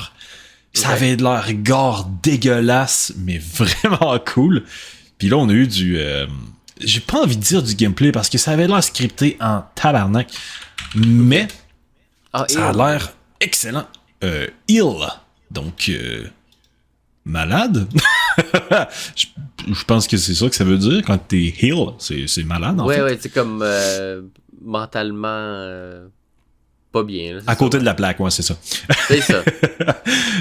Ça avait de l'air gore dégueulasse, mais vraiment cool. Puis là, on a eu j'ai pas envie de dire du gameplay, parce que ça avait l'air scripté en tabarnak. Mais, ça a l'air excellent. Ill. Donc, malade. je pense que c'est ça que ça veut dire quand t'es heal, c'est malade en fait. Ouais, c'est comme mentalement pas bien. Là, à côté de la plaque, ouais, c'est ça. C'est ça.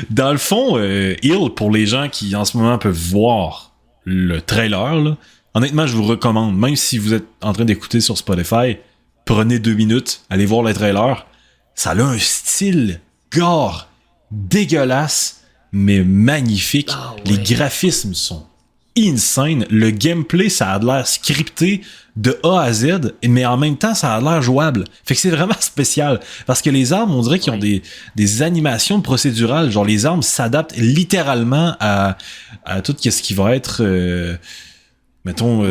Dans le fond, heal, pour les gens qui en ce moment peuvent voir le trailer, là, honnêtement, je vous recommande, même si vous êtes en train d'écouter sur Spotify, prenez 2 minutes, allez voir le trailer. Ça a un style gore dégueulasse, mais magnifique. Les graphismes sont insane. Le gameplay, ça a l'air scripté de A à Z, mais en même temps, ça a l'air jouable. Fait que c'est vraiment spécial. Parce que les armes, on dirait qu'ils ont des animations procédurales. Genre, les armes s'adaptent littéralement à tout ce qui va être... mettons,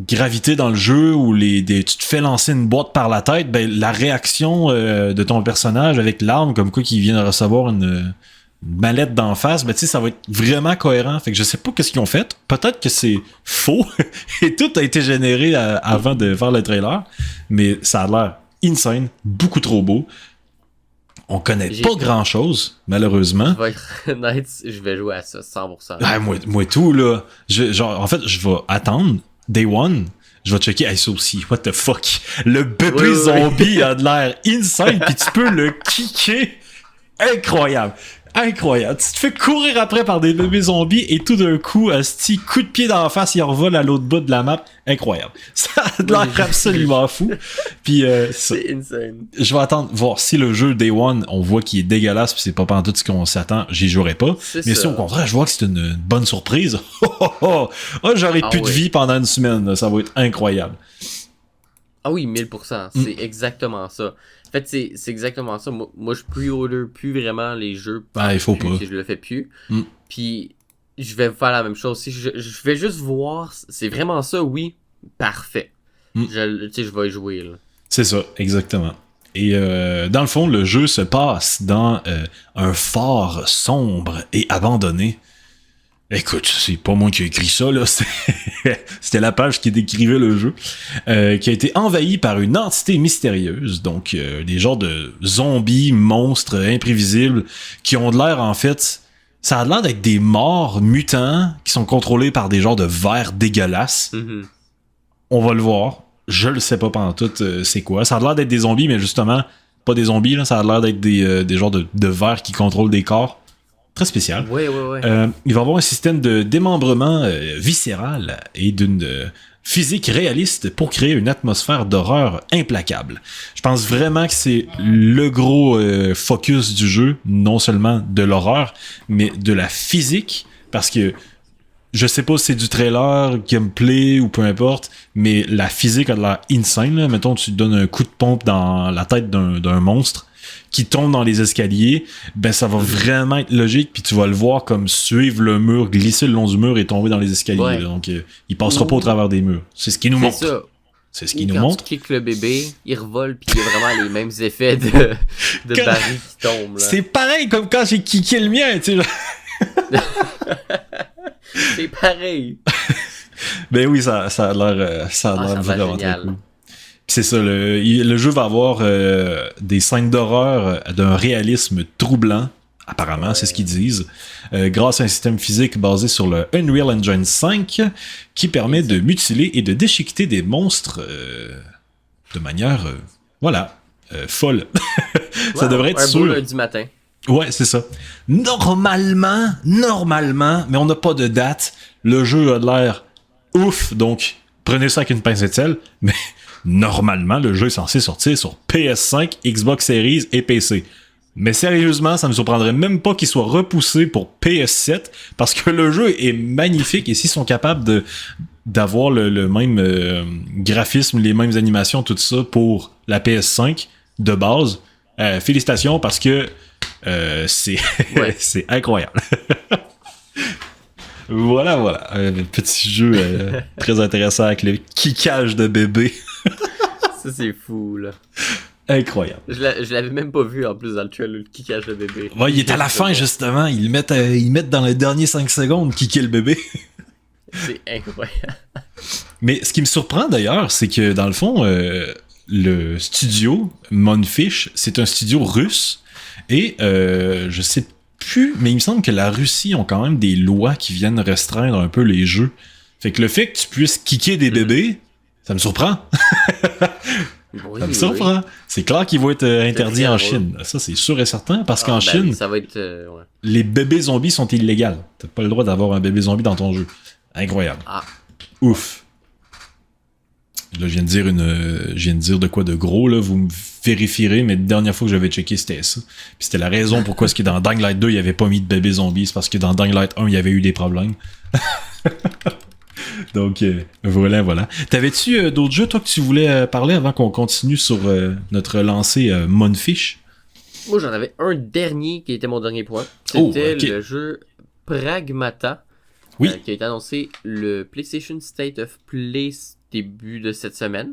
gravité dans le jeu, où tu te fais lancer une boîte par la tête, ben la réaction de ton personnage avec l'arme, comme quoi qu'il vient de recevoir une mallette d'en face, ben tu sais, ça va être vraiment cohérent. Fait que je sais pas qu'est-ce qu'ils ont fait. Peut-être que c'est faux et tout a été généré avant de faire le trailer, mais ça a l'air insane, beaucoup trop beau. On connaît pas grand-chose, malheureusement. Je vais être honnête, je vais jouer à ça 100%. Ah, moi tout, là. En fait, je vais attendre Day One. Je vais checker ça aussi. What the fuck? Le bébé zombie a de l'air insane, puis tu peux le kicker. Incroyable. Incroyable. Tu te fais courir après par des bébés zombies et tout d'un coup, un petit coup de pied dans la face, il revole à l'autre bout de la map. Incroyable. Ça a de l'air absolument fou. Puis c'est insane. Je vais attendre voir si le jeu Day One, on voit qu'il est dégueulasse puis c'est pas pantoute ce qu'on s'attend, j'y jouerai pas. Mais si au contraire, je vois que c'est une bonne surprise, j'aurai plus de vie pendant une semaine. Là. Ça va être incroyable. Ah oui, 1000%. C'est exactement ça. En fait, c'est exactement ça. Moi je pre-order plus vraiment les jeux. Il faut pas. Je le fais plus. Puis, je vais faire la même chose. Si je vais juste voir. C'est vraiment ça, oui. Parfait. Je vais y jouer, là. C'est ça, exactement. Et dans le fond, le jeu se passe dans un fort sombre et abandonné. Écoute, c'est pas moi qui ai écrit ça, là. C'était la page qui décrivait le jeu. Qui a été envahi par une entité mystérieuse. Donc, des genres de zombies, monstres imprévisibles, qui ont de l'air, en fait... Ça a l'air d'être des morts mutants qui sont contrôlés par des genres de vers dégueulasses. On va le voir. Je le sais pas pantoute c'est quoi. Ça a l'air d'être des zombies, mais justement, pas des zombies, là. Ça a l'air d'être des genres de vers qui contrôlent des corps. Très spécial. Oui. Il va y avoir un système de démembrement viscéral et d'une physique réaliste pour créer une atmosphère d'horreur implacable. Je pense vraiment que c'est le gros focus du jeu, non seulement de l'horreur, mais de la physique, parce que je sais pas si c'est du trailer, gameplay ou peu importe, mais la physique a de l'air insane. Là. Mettons, tu donnes un coup de pompe dans la tête d'un monstre qui tombe dans les escaliers, ben ça va vraiment être logique, puis tu vas le voir comme suivre le mur, glisser le long du mur et tomber dans les escaliers. Ouais. Là, donc, il passera pas au travers des murs. C'est ce qu'il nous montre. Ça. C'est ce qu'il nous montre. Quand tu kicks le bébé, il revole, puis il y a vraiment les mêmes effets de Barry qui tombe. Là. C'est pareil comme quand j'ai kické le mien, tu sais. C'est pareil. Ben oui, ça a l'air vraiment très cool. C'est ça, le jeu va avoir des scènes d'horreur d'un réalisme troublant, apparemment, c'est ce qu'ils disent, grâce à un système physique basé sur le Unreal Engine 5 qui permet de mutiler et de déchiqueter des monstres de manière, folle. Ça devrait être sûr. Un beau lundi matin. Ouais, c'est ça. Normalement, mais on n'a pas de date, le jeu a l'air ouf, donc prenez ça avec une pincée de sel, mais... Normalement, le jeu est censé sortir sur PS5, Xbox Series et PC. Mais sérieusement, ça ne me surprendrait même pas qu'il soit repoussé pour PS7, parce que le jeu est magnifique, et s'ils sont capables d'avoir le même graphisme, les mêmes animations, tout ça pour la PS5 de base, félicitations, parce que c'est incroyable. Voilà. Un petit jeu très intéressant avec le kickage de bébé. Ça, c'est fou, là. Incroyable. Je l'avais même pas vu, en plus, dans le trailer, le kickage de bébé. Ouais, il est à la fin, justement. Ils mettent dans les derniers 5 secondes kicker le bébé. C'est incroyable. Mais ce qui me surprend, d'ailleurs, c'est que, dans le fond, le studio, Monfish, c'est un studio russe. Et je sais plus, mais il me semble que la Russie ont quand même des lois qui viennent restreindre un peu les jeux. Fait que le fait que tu puisses kicker des bébés, ça me surprend. Oui, ça me surprend. C'est clair qu'ils vont être interdits en Chine. Ça, c'est sûr et certain, parce qu'en Chine, ça va être, ouais. les bébés zombies sont illégaux. T'as pas le droit d'avoir un bébé zombie dans ton jeu. Incroyable. Ouf. Là, je viens de dire de quoi de gros, là. Vous me vérifierez, mais la dernière fois que j'avais checké, c'était ça. Puis c'était la raison pourquoi est-ce que dans Dying Light 2, il n'y avait pas mis de bébé zombie. C'est parce que dans Dying Light 1, il y avait eu des problèmes. Donc, voilà. T'avais-tu d'autres jeux, toi, que tu voulais parler avant qu'on continue sur notre lancée Monfish? Moi, j'en avais un dernier qui était mon dernier point. C'était le jeu Pragmata. Oui. Qui a été annoncé le PlayStation State of Play début de cette semaine.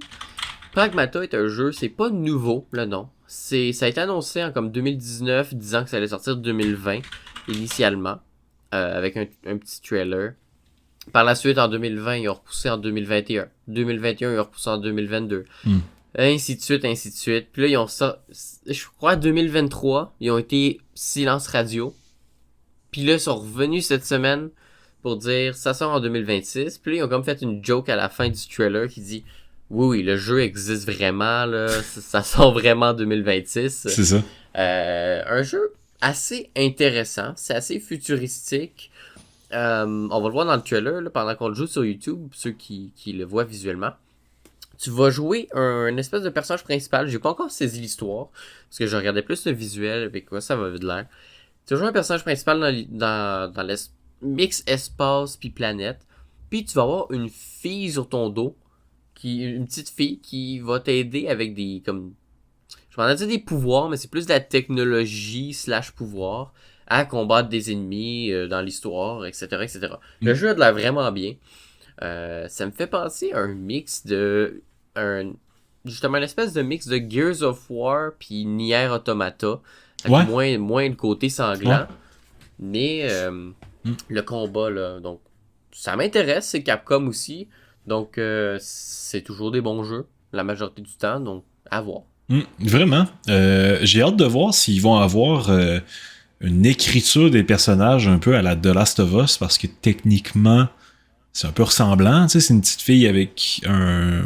Pragmata est un jeu, c'est pas nouveau, le nom. Ça a été annoncé en comme 2019, disant que ça allait sortir 2020, initialement, avec un petit trailer. Par la suite, en 2020, ils ont repoussé en 2021. 2021, ils ont repoussé en 2022. Ainsi de suite. Puis là, ils ont ça. Je crois, 2023, ils ont été silence radio. Puis là, ils sont revenus cette semaine pour dire ça sort en 2026. Puis là, ils ont comme fait une joke à la fin du trailer qui dit oui, le jeu existe vraiment, là. Ça sort vraiment en 2026. C'est ça. Un jeu assez intéressant. C'est assez futuristique. On va le voir dans le trailer là, pendant qu'on le joue sur YouTube, ceux qui le voient visuellement. Tu vas jouer un espèce de personnage principal. J'ai pas encore saisi l'histoire, parce que je regardais plus le visuel avec quoi ça va de l'air. Tu vas jouer un personnage principal dans le mix espace puis planète. Puis tu vas avoir une fille sur ton dos, une petite fille qui va t'aider avec des comme je m'en ai dit des pouvoirs, mais c'est plus de la technologie / pouvoir à combattre des ennemis dans l'histoire, etc. Le jeu a de l'air vraiment bien. Ça me fait penser à un mix de justement une espèce de mix de Gears of War puis Nier Automata, avec moins le côté sanglant, mais le combat là, donc ça m'intéresse, c'est Capcom aussi, donc c'est toujours des bons jeux la majorité du temps, donc à voir. Vraiment, j'ai hâte de voir s'ils vont avoir une écriture des personnages un peu à la The Last of Us, parce que techniquement c'est un peu ressemblant, tu sais, c'est une petite fille avec un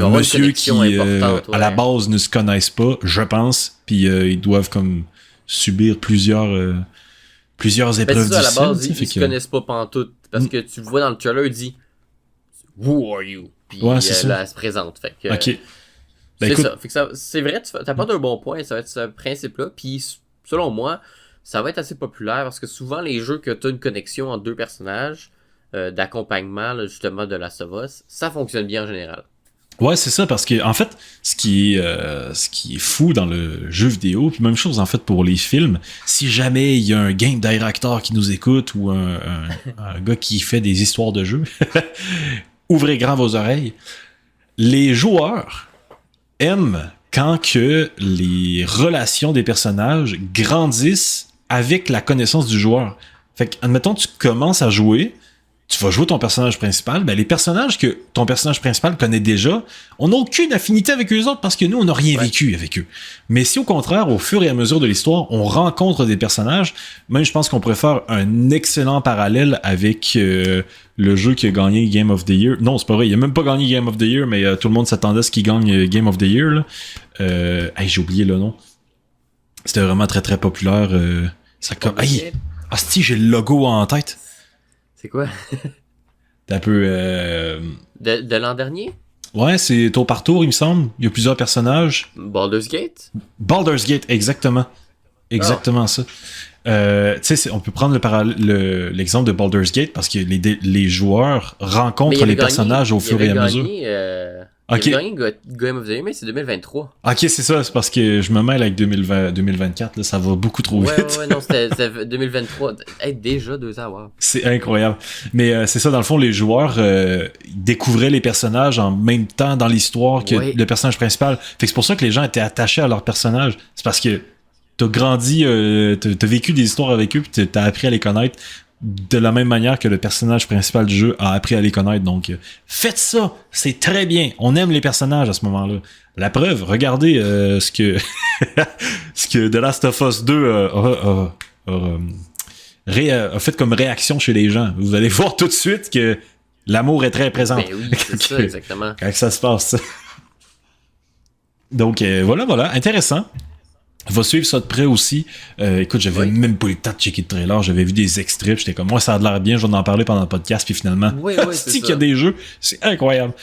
monsieur qui à la base ne se connaissent pas, je pense, puis ils doivent comme subir plusieurs épreuves difficiles. À la base, ils se connaissent pas pantoute, parce que tu le vois dans le trailer, il dit « Who are you? » Puis là, elle se présente, fait que... Ok. C'est ça. Fait que c'est vrai, t'as pas d'un bon point, ça va être ce principe-là. Puis selon moi, ça va être assez populaire parce que souvent les jeux que t'as une connexion entre deux personnages, d'accompagnement là, justement de Last of Us, ça fonctionne bien en général. Ouais, c'est ça, parce que en fait, ce qui est fou dans le jeu vidéo, puis même chose en fait pour les films, si jamais il y a un game director qui nous écoute ou un gars qui fait des histoires de jeux, ouvrez grand vos oreilles. Les joueurs aiment quand que les relations des personnages grandissent avec la connaissance du joueur. Fait que, admettons, tu commences à jouer, tu vas jouer ton personnage principal, ben les personnages que ton personnage principal connaît déjà, on n'a aucune affinité avec eux autres parce que nous, on n'a rien vécu avec eux. Mais si au contraire, au fur et à mesure de l'histoire, on rencontre des personnages, même je pense qu'on pourrait faire un excellent parallèle avec le jeu qui a gagné Game of the Year. Non, c'est pas vrai, il a même pas gagné Game of the Year, mais tout le monde s'attendait à ce qu'il gagne Game of the Year. Là. J'ai oublié le nom. C'était vraiment très très populaire. Si j'ai le logo en tête. C'est quoi? T'as un peu... De l'an dernier? Ouais, c'est tour par tour, il me semble. Il y a plusieurs personnages. Baldur's Gate? Baldur's Gate, exactement. Exactement ça. Tu sais, on peut prendre l'exemple de Baldur's Gate parce que les joueurs rencontrent les personnages au fur et à mesure. Ok. Il avait gagné Game of the Year, mais c'est 2023. Ok, c'est ça, c'est parce que je me mêle avec 2024, là, ça va beaucoup trop vite. Ouais, non, c'était 2023. Hey, déjà 2 ans, wow. C'est incroyable. Mais c'est ça, dans le fond, les joueurs découvraient les personnages en même temps dans l'histoire que le personnage principal. Fait que c'est pour ça que les gens étaient attachés à leur personnage. C'est parce que t'as grandi, t'as vécu des histoires avec eux, puis t'as appris à les connaître de la même manière que le personnage principal du jeu a appris à les connaître. Donc, faites ça, c'est très bien. On aime les personnages à ce moment-là. La preuve, regardez ce que ce que The Last of Us 2 a fait comme réaction chez les gens. Vous allez voir tout de suite que l'amour est très présent. Ben oui, c'est ça, exactement. Quand ça se passe. Donc, voilà, intéressant. Va suivre ça de près aussi. Écoute, j'avais même pas eu le temps de checker le trailer. J'avais vu des extraits. J'étais comme, moi, ça a l'air bien. Je vais en parler pendant le podcast. Puis finalement, c'est qu'il y a des jeux. C'est incroyable.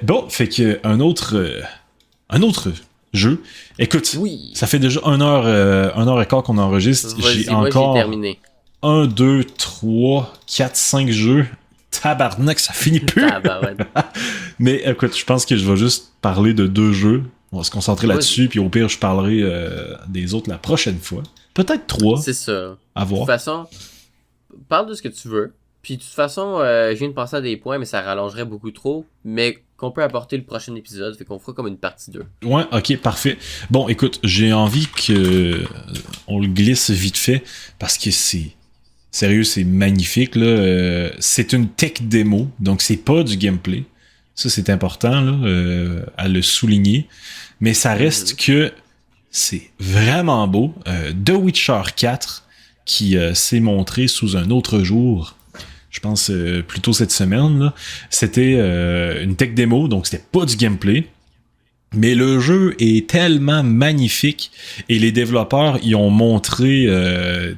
Bon, fait que un autre jeu. Écoute, ça fait déjà 1h15 qu'on enregistre. J'ai encore terminé. 1, 2, 3, 4, 5 jeux. Tabarnak, ça finit plus. Mais écoute, je pense que je vais juste parler de 2 jeux. On va se concentrer là-dessus, puis au pire, je parlerai des autres la prochaine fois. Peut-être 3. C'est ça. À voir. De toute façon, parle de ce que tu veux. Puis de toute façon, je viens de penser à des points, mais ça rallongerait beaucoup trop. Mais qu'on peut apporter le prochain épisode, fait qu'on fera comme une partie 2. Ouais, ok, parfait. Bon, écoute, j'ai envie que on le glisse vite fait, parce que sérieux, c'est magnifique, là. C'est une tech démo, donc c'est pas du gameplay. Ça, c'est important là, à le souligner. Mais ça reste que c'est vraiment beau. The Witcher 4, qui s'est montré sous un autre jour, je pense plus tôt cette semaine, là. C'était une tech démo, donc c'était pas du gameplay. Mais le jeu est tellement magnifique et les développeurs y ont montré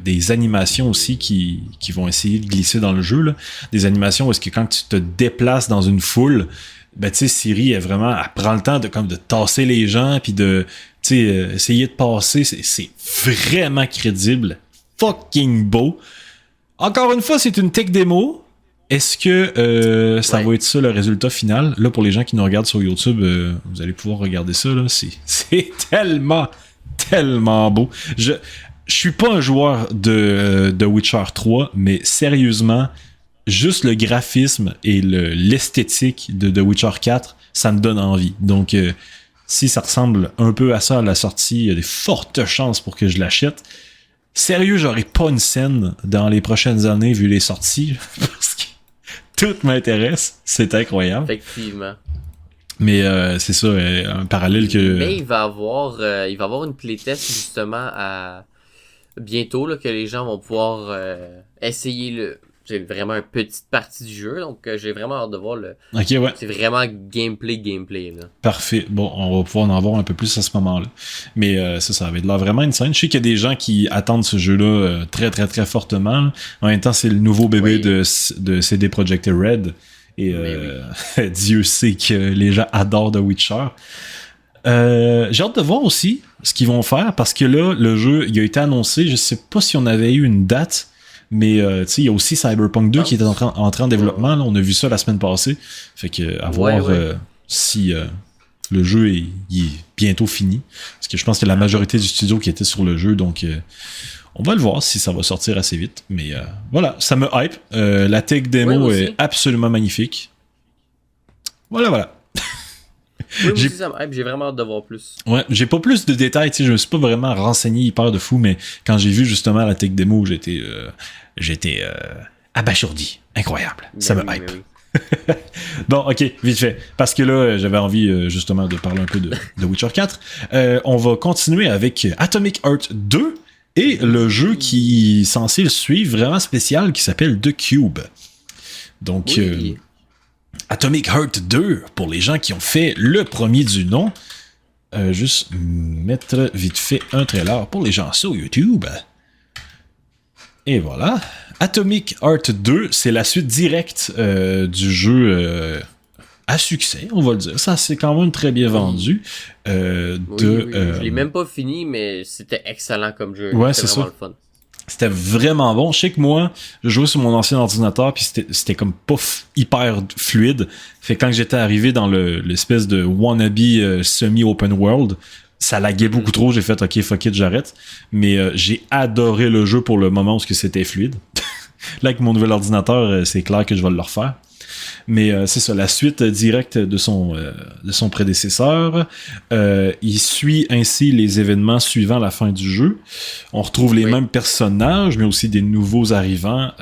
des animations aussi qui vont essayer de glisser dans le jeu, là. Des animations où est-ce que quand tu te déplaces dans une foule, ben tu sais, Siri elle prend le temps de tasser les gens puis de essayer de passer. C'est vraiment crédible, fucking beau. Encore une fois, c'est une tech démo. Est-ce que ça va être ça le résultat final? Là, pour les gens qui nous regardent sur YouTube, vous allez pouvoir regarder ça. Là. C'est tellement, tellement beau. Je suis pas un joueur de Witcher 3, mais sérieusement, juste le graphisme et l'esthétique de The Witcher 4, ça me donne envie. Donc, si ça ressemble un peu à ça à la sortie, il y a des fortes chances pour que je l'achète. Sérieux, j'aurai pas une scène dans les prochaines années vu les sorties, parce que tout m'intéresse. C'est incroyable. Effectivement. Mais c'est ça, un parallèle que... Mais il va avoir une playtest justement à bientôt là, que les gens vont pouvoir essayer c'est vraiment une petite partie du jeu, donc j'ai vraiment hâte de voir Ok, ouais. C'est vraiment gameplay là. Parfait. Bon, on va pouvoir en voir un peu plus à ce moment-là. Mais ça avait l'air vraiment une scène. Je sais qu'il y a des gens qui attendent ce jeu-là très, très, très fortement. Là. En même temps, c'est le nouveau bébé de CD Projekt Red. Et Dieu sait que les gens adorent The Witcher. J'ai hâte de voir aussi ce qu'ils vont faire, parce que là, le jeu, il a été annoncé. Je sais pas si on avait eu une date, mais tu sais, il y a aussi Cyberpunk 2 qui est entré en développement. Là, on a vu ça la semaine passée. Fait que à voir si le jeu est bientôt fini. Parce que je pense que la majorité du studio qui était sur le jeu, donc on va le voir si ça va sortir assez vite. Mais voilà, ça me hype. La tech démo est absolument magnifique. Voilà. Oui, aussi, ça me hype, j'ai vraiment hâte de voir plus. Ouais, j'ai pas plus de détails, tu sais, je me suis pas vraiment renseigné hyper de fou, mais quand j'ai vu justement la tech démo, j'étais abasourdi. Incroyable. Ça me hype. Oui. Bon, ok, vite fait. Parce que là, j'avais envie justement de parler un peu de Witcher 4. On va continuer avec Atomic Heart 2 et le jeu qui est censé le suivre, vraiment spécial, qui s'appelle The Cube. Donc... Atomic Heart 2, pour les gens qui ont fait le premier du nom. Juste mettre vite fait un trailer pour les gens sur YouTube. Et voilà. Atomic Heart 2, c'est la suite directe du jeu à succès, on va le dire. Ça, c'est quand même très bien vendu. Je l'ai même pas fini, mais c'était excellent comme jeu. Ouais, c'était c'est vraiment ça. le fun. C'était vraiment bon. Je sais que moi, je jouais sur mon ancien ordinateur, puis c'était comme pas hyper fluide. Fait que quand j'étais arrivé dans l'espèce de wannabe semi-open world, ça laguait beaucoup trop. J'ai fait, OK, fuck it, j'arrête. Mais j'ai adoré le jeu pour le moment où c'était fluide. Là, avec mon nouvel ordinateur, c'est clair que je vais le refaire. Mais c'est ça, la suite directe de son prédécesseur. Il suit ainsi les événements suivant la fin du jeu. On retrouve les mêmes personnages, mais aussi des nouveaux arrivants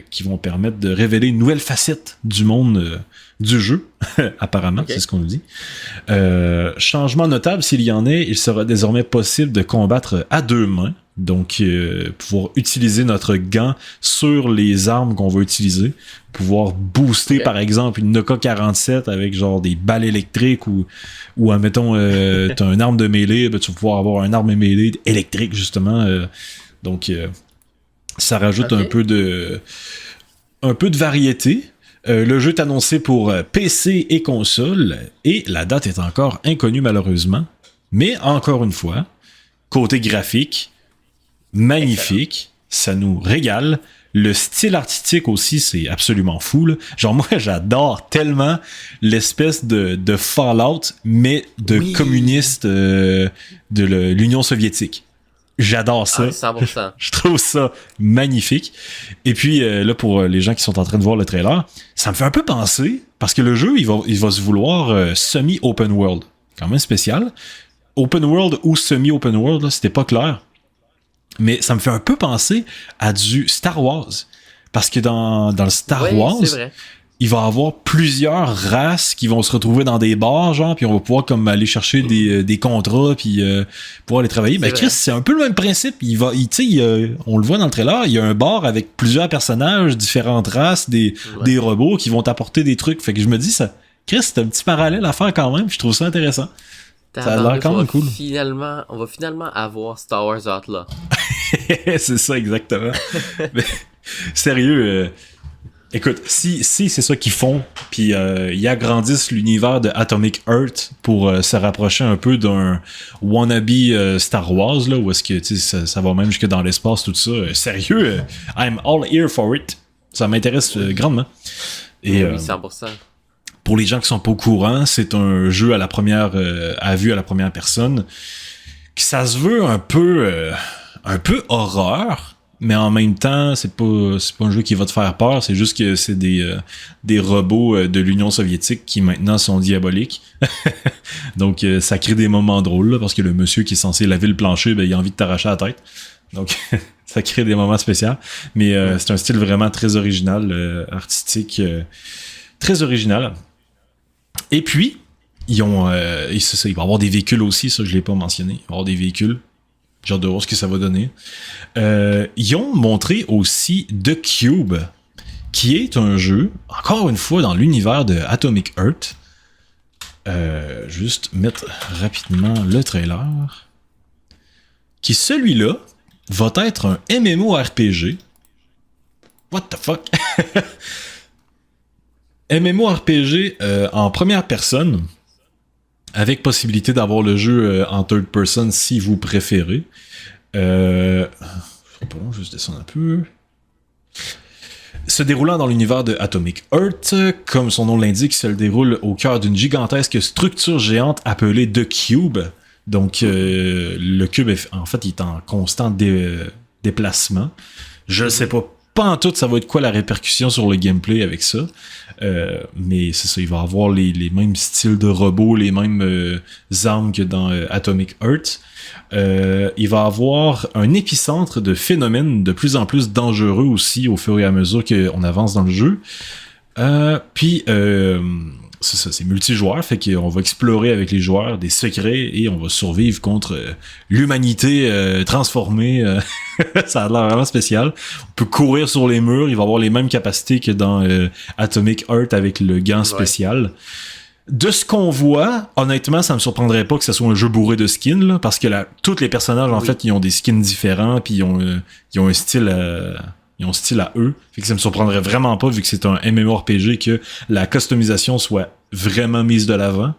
qui vont permettre de révéler une nouvelle facette du monde du jeu, apparemment, c'est ce qu'on nous dit. Changement notable, s'il y en est, il sera désormais possible de combattre à deux mains. Donc, pouvoir utiliser notre gant sur les armes qu'on va utiliser. Pouvoir booster, par exemple, une Nokia 47 avec genre des balles électriques ou admettons, t'as une arme de mêlée, ben, tu vas pouvoir avoir une arme mêlée électrique, justement. Donc, ça rajoute un peu de variété. Le jeu est annoncé pour PC et console et la date est encore inconnue, malheureusement. Mais, encore une fois, côté graphique, magnifique, ça nous régale. Le style artistique aussi, c'est absolument fou, là. Genre, moi, j'adore tellement l'espèce de Fallout, mais de communiste de l'Union soviétique. J'adore ça. 100%. Je trouve ça magnifique. Et puis, là, pour les gens qui sont en train de voir le trailer, ça me fait un peu penser, parce que le jeu, il va se vouloir semi-open world. Quand même spécial. Open world ou semi-open world, là, c'était pas clair. Mais ça me fait un peu penser à du Star Wars. Parce que dans le Star Wars, il va y avoir plusieurs races qui vont se retrouver dans des bars, genre, puis on va pouvoir comme aller chercher des contrats, puis pouvoir les travailler. Ben Chris, c'est un peu le même principe. On le voit dans le trailer, il y a un bar avec plusieurs personnages, différentes races, des robots qui vont t'apporter des trucs. Fait que je me dis, Chris, c'est un petit parallèle à faire quand même. Je trouve ça intéressant. Ça a l'air quand même cool. On va finalement avoir Star Wars Outlaw. C'est ça, exactement. Mais, sérieux, écoute, si c'est ça qu'ils font, puis ils agrandissent l'univers de Atomic Heart pour se rapprocher un peu d'un wannabe Star Wars, là, où est-ce que ça va même jusque dans l'espace, tout ça. Sérieux, I'm all here for it. Ça m'intéresse grandement. Et, oui, 100%. Pour les gens qui sont pas au courant, c'est un jeu à vue à la première personne, qui ça se veut un peu horreur, mais en même temps, c'est pas un jeu qui va te faire peur, c'est juste que c'est des robots de l'Union soviétique qui maintenant sont diaboliques. Donc ça crée des moments drôles, là, parce que le monsieur qui est censé laver le plancher, ben, il a envie de t'arracher la tête. Donc ça crée des moments spéciaux. Mais c'est un style vraiment très original, artistique, très original. Et puis, il va y avoir des véhicules aussi, ça je l'ai pas mentionné. Il va y avoir des véhicules. J'ai hâte de voir ce que ça va donner. Ils ont montré aussi The Cube, qui est un jeu, encore une fois, dans l'univers de Atomic Heart. Juste mettre rapidement le trailer. Qui, celui-là, va être un MMORPG. What the fuck? MMORPG en première personne, avec possibilité d'avoir le jeu en third person si vous préférez. Juste descendre un peu. Se déroulant dans l'univers de Atomic Heart, comme son nom l'indique, il se déroule au cœur d'une gigantesque structure géante appelée The Cube. Donc, le cube, en fait, il est en constant déplacement. Je sais pas en tout ça va être quoi la répercussion sur le gameplay avec ça. Mais c'est ça, il va avoir les mêmes styles de robots, les mêmes armes que dans Atomic Heart. Il va avoir un épicentre de phénomènes de plus en plus dangereux aussi au fur et à mesure qu'on avance dans le jeu. Puis c'est ça, c'est multijoueur, fait qu'on va explorer avec les joueurs des secrets et on va survivre contre l'humanité transformée. Ça a l'air vraiment spécial. On peut courir sur les murs, il va avoir les mêmes capacités que dans Atomic Heart avec le gant spécial. Ouais. De ce qu'on voit, honnêtement, ça me surprendrait pas que ce soit un jeu bourré de skins, là, parce que tous les personnages, en fait, ils ont des skins différents, puis ils ont un style ils ont un style à eux. Fait que ça me surprendrait vraiment pas, vu que c'est un MMORPG, que la customisation soit vraiment mise de l'avant.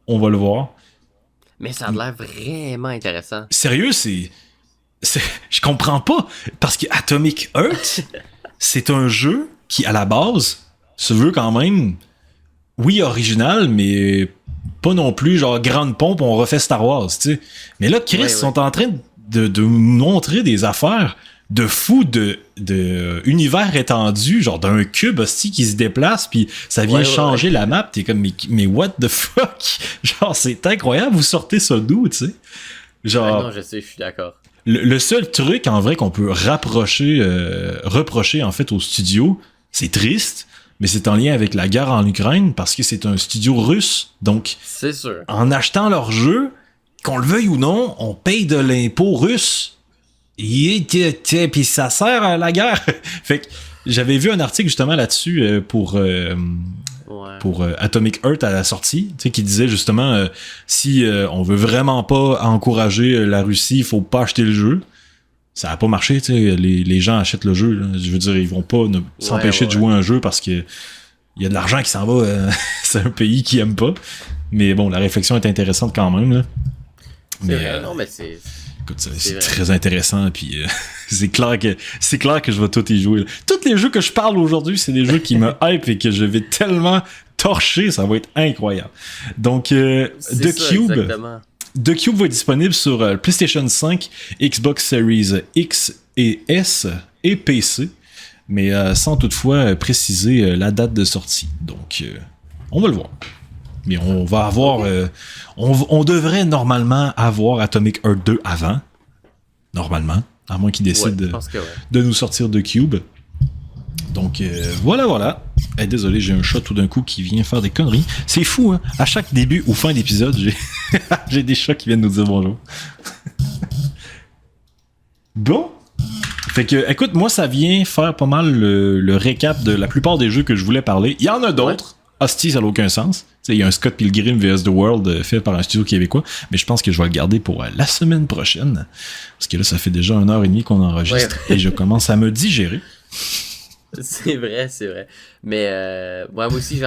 On va le voir. Mais ça a l'air vraiment intéressant. Sérieux, Je comprends pas. Parce que Atomic Heart, c'est un jeu qui, à la base, se veut quand même, oui, original, mais pas non plus genre grande pompe, on refait Star Wars, tu sais. Mais là, Chris, sont en train de montrer des affaires de fou, de univers étendu, genre d'un cube hostie qui se déplace, puis ça vient changer la map. T'es comme, mais what the fuck? Genre, c'est incroyable, vous sortez ça d'où, tu sais? Genre, non, je sais, je suis d'accord. Le seul truc, en vrai, qu'on peut reprocher, en fait, au studio, c'est triste, mais c'est en lien avec la guerre en Ukraine, parce que c'est un studio russe, donc... C'est sûr. En achetant leur jeu, qu'on le veuille ou non, on paye de l'impôt russe. Et puis ça sert à la guerre. Fait que j'avais vu un article justement là-dessus pour Atomic Heart à la sortie, tu sais, qui disait justement si on veut vraiment pas encourager la Russie, il faut pas acheter le jeu. Ça a pas marché, tu sais, les gens achètent le jeu, là. Je veux dire, ils vont pas s'empêcher de jouer un jeu parce que il y a de l'argent qui s'en va, c'est un pays qui aime pas. Mais bon, la réflexion est intéressante quand même, là. Mais vrai, non, mais c'est... Écoute, c'est très intéressant, puis c'est clair que je vais tout y jouer. Là. Tous les jeux que je parle aujourd'hui, c'est des jeux qui me hype et que je vais tellement torcher, ça va être incroyable. Donc, The Cube va être disponible sur PlayStation 5, Xbox Series X et S et PC, mais sans toutefois préciser la date de sortie. Donc, on va le voir. Mais on va avoir... on devrait normalement avoir Atomic Heart 2 avant. Normalement. À moins qu'ils décident de nous sortir de Cube. Donc, voilà. Désolé, j'ai un chat tout d'un coup qui vient faire des conneries. C'est fou, hein. À chaque début ou fin d'épisode, j'ai des chats qui viennent nous dire bonjour. Bon. Fait que, écoute, moi, ça vient faire pas mal le récap de la plupart des jeux que je voulais parler. Il y en a d'autres. Hostie, ça n'a aucun sens. Il y a un Scott Pilgrim vs. The World fait par un studio québécois, mais je pense que je vais le garder pour la semaine prochaine. Parce que là, ça fait déjà 1h30 qu'on enregistre et je commence à me digérer. C'est vrai. Mais moi aussi,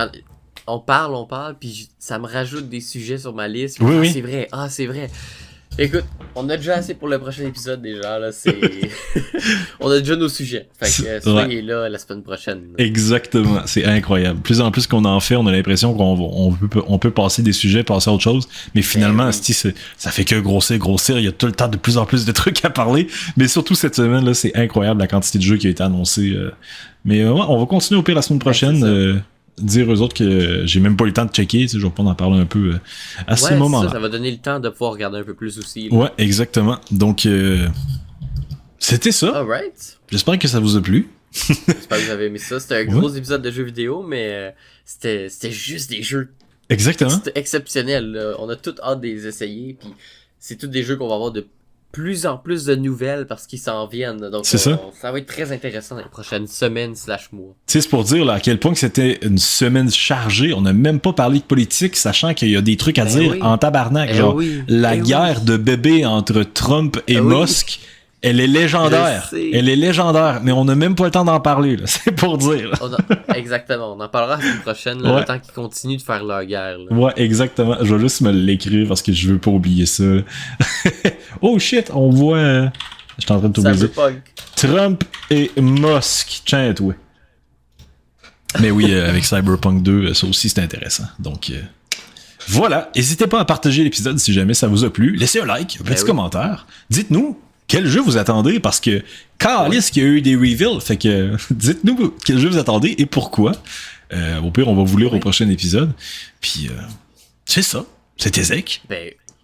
on parle, puis ça me rajoute des sujets sur ma liste. Oui. C'est vrai. Écoute, on a déjà assez pour le prochain épisode déjà, là, on a déjà nos sujets. Fait que soyez là la semaine prochaine. Là. Exactement, c'est incroyable. Plus en plus qu'on en fait, on a l'impression qu'on peut passer des sujets, passer à autre chose, mais finalement, ça fait que grossir, il y a tout le temps de plus en plus de trucs à parler, mais surtout cette semaine, là, c'est incroyable la quantité de jeux qui a été annoncée. Mais on va continuer au pire la semaine prochaine. Dire aux autres que j'ai même pas eu le temps de checker, je vais pas en parler un peu à ce moment-là. Ça va donner le temps de pouvoir regarder un peu plus aussi. Là. Ouais, exactement. Donc, c'était ça. Alright. J'espère que ça vous a plu. J'espère que vous avez aimé ça. C'était un gros épisode de jeux vidéo, mais c'était juste des jeux. Exactement. C'était exceptionnel. Là. On a tout hâte de les essayer, puis c'est tous des jeux qu'on va avoir de plus en plus de nouvelles parce qu'ils s'en viennent. Donc, ça va être très intéressant dans les prochaines semaines / mois. C'est pour dire là, à quel point que c'était une semaine chargée. On n'a même pas parlé de politique, sachant qu'il y a des trucs à dire en tabarnak. Genre, la guerre de bébé entre Trump et Musk, elle est légendaire. Elle est légendaire, mais on n'a même pas le temps d'en parler. Là. C'est pour dire. Exactement. On en parlera la semaine prochaine, là, le temps qu'ils continuent de faire leur guerre. Là. Ouais, exactement. Je vais juste me l'écrire parce que je veux pas oublier ça. Oh shit, on voit... Je suis en train de t'oublier. Trump et Musk. Tiens, toi. Mais oui, avec Cyberpunk 2, ça aussi c'est intéressant. Donc... voilà. N'hésitez pas à partager l'épisode si jamais ça vous a plu. Laissez un like, un petit commentaire. Dites-nous quel jeu vous attendez, parce que calisse qu'il y a eu des reveals, fait que dites-nous quel jeu vous attendez et pourquoi. Au pire, on va vous lire au prochain épisode. Puis, c'est ça. C'était Zek.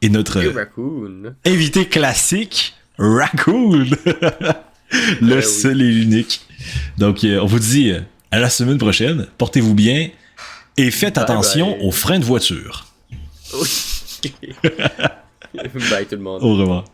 Et notre invité classique, Raccoon. Le seul et l'unique. Donc, on vous dit à la semaine prochaine. Portez-vous bien et faites attention aux freins de voiture. Bye tout le monde. Au revoir.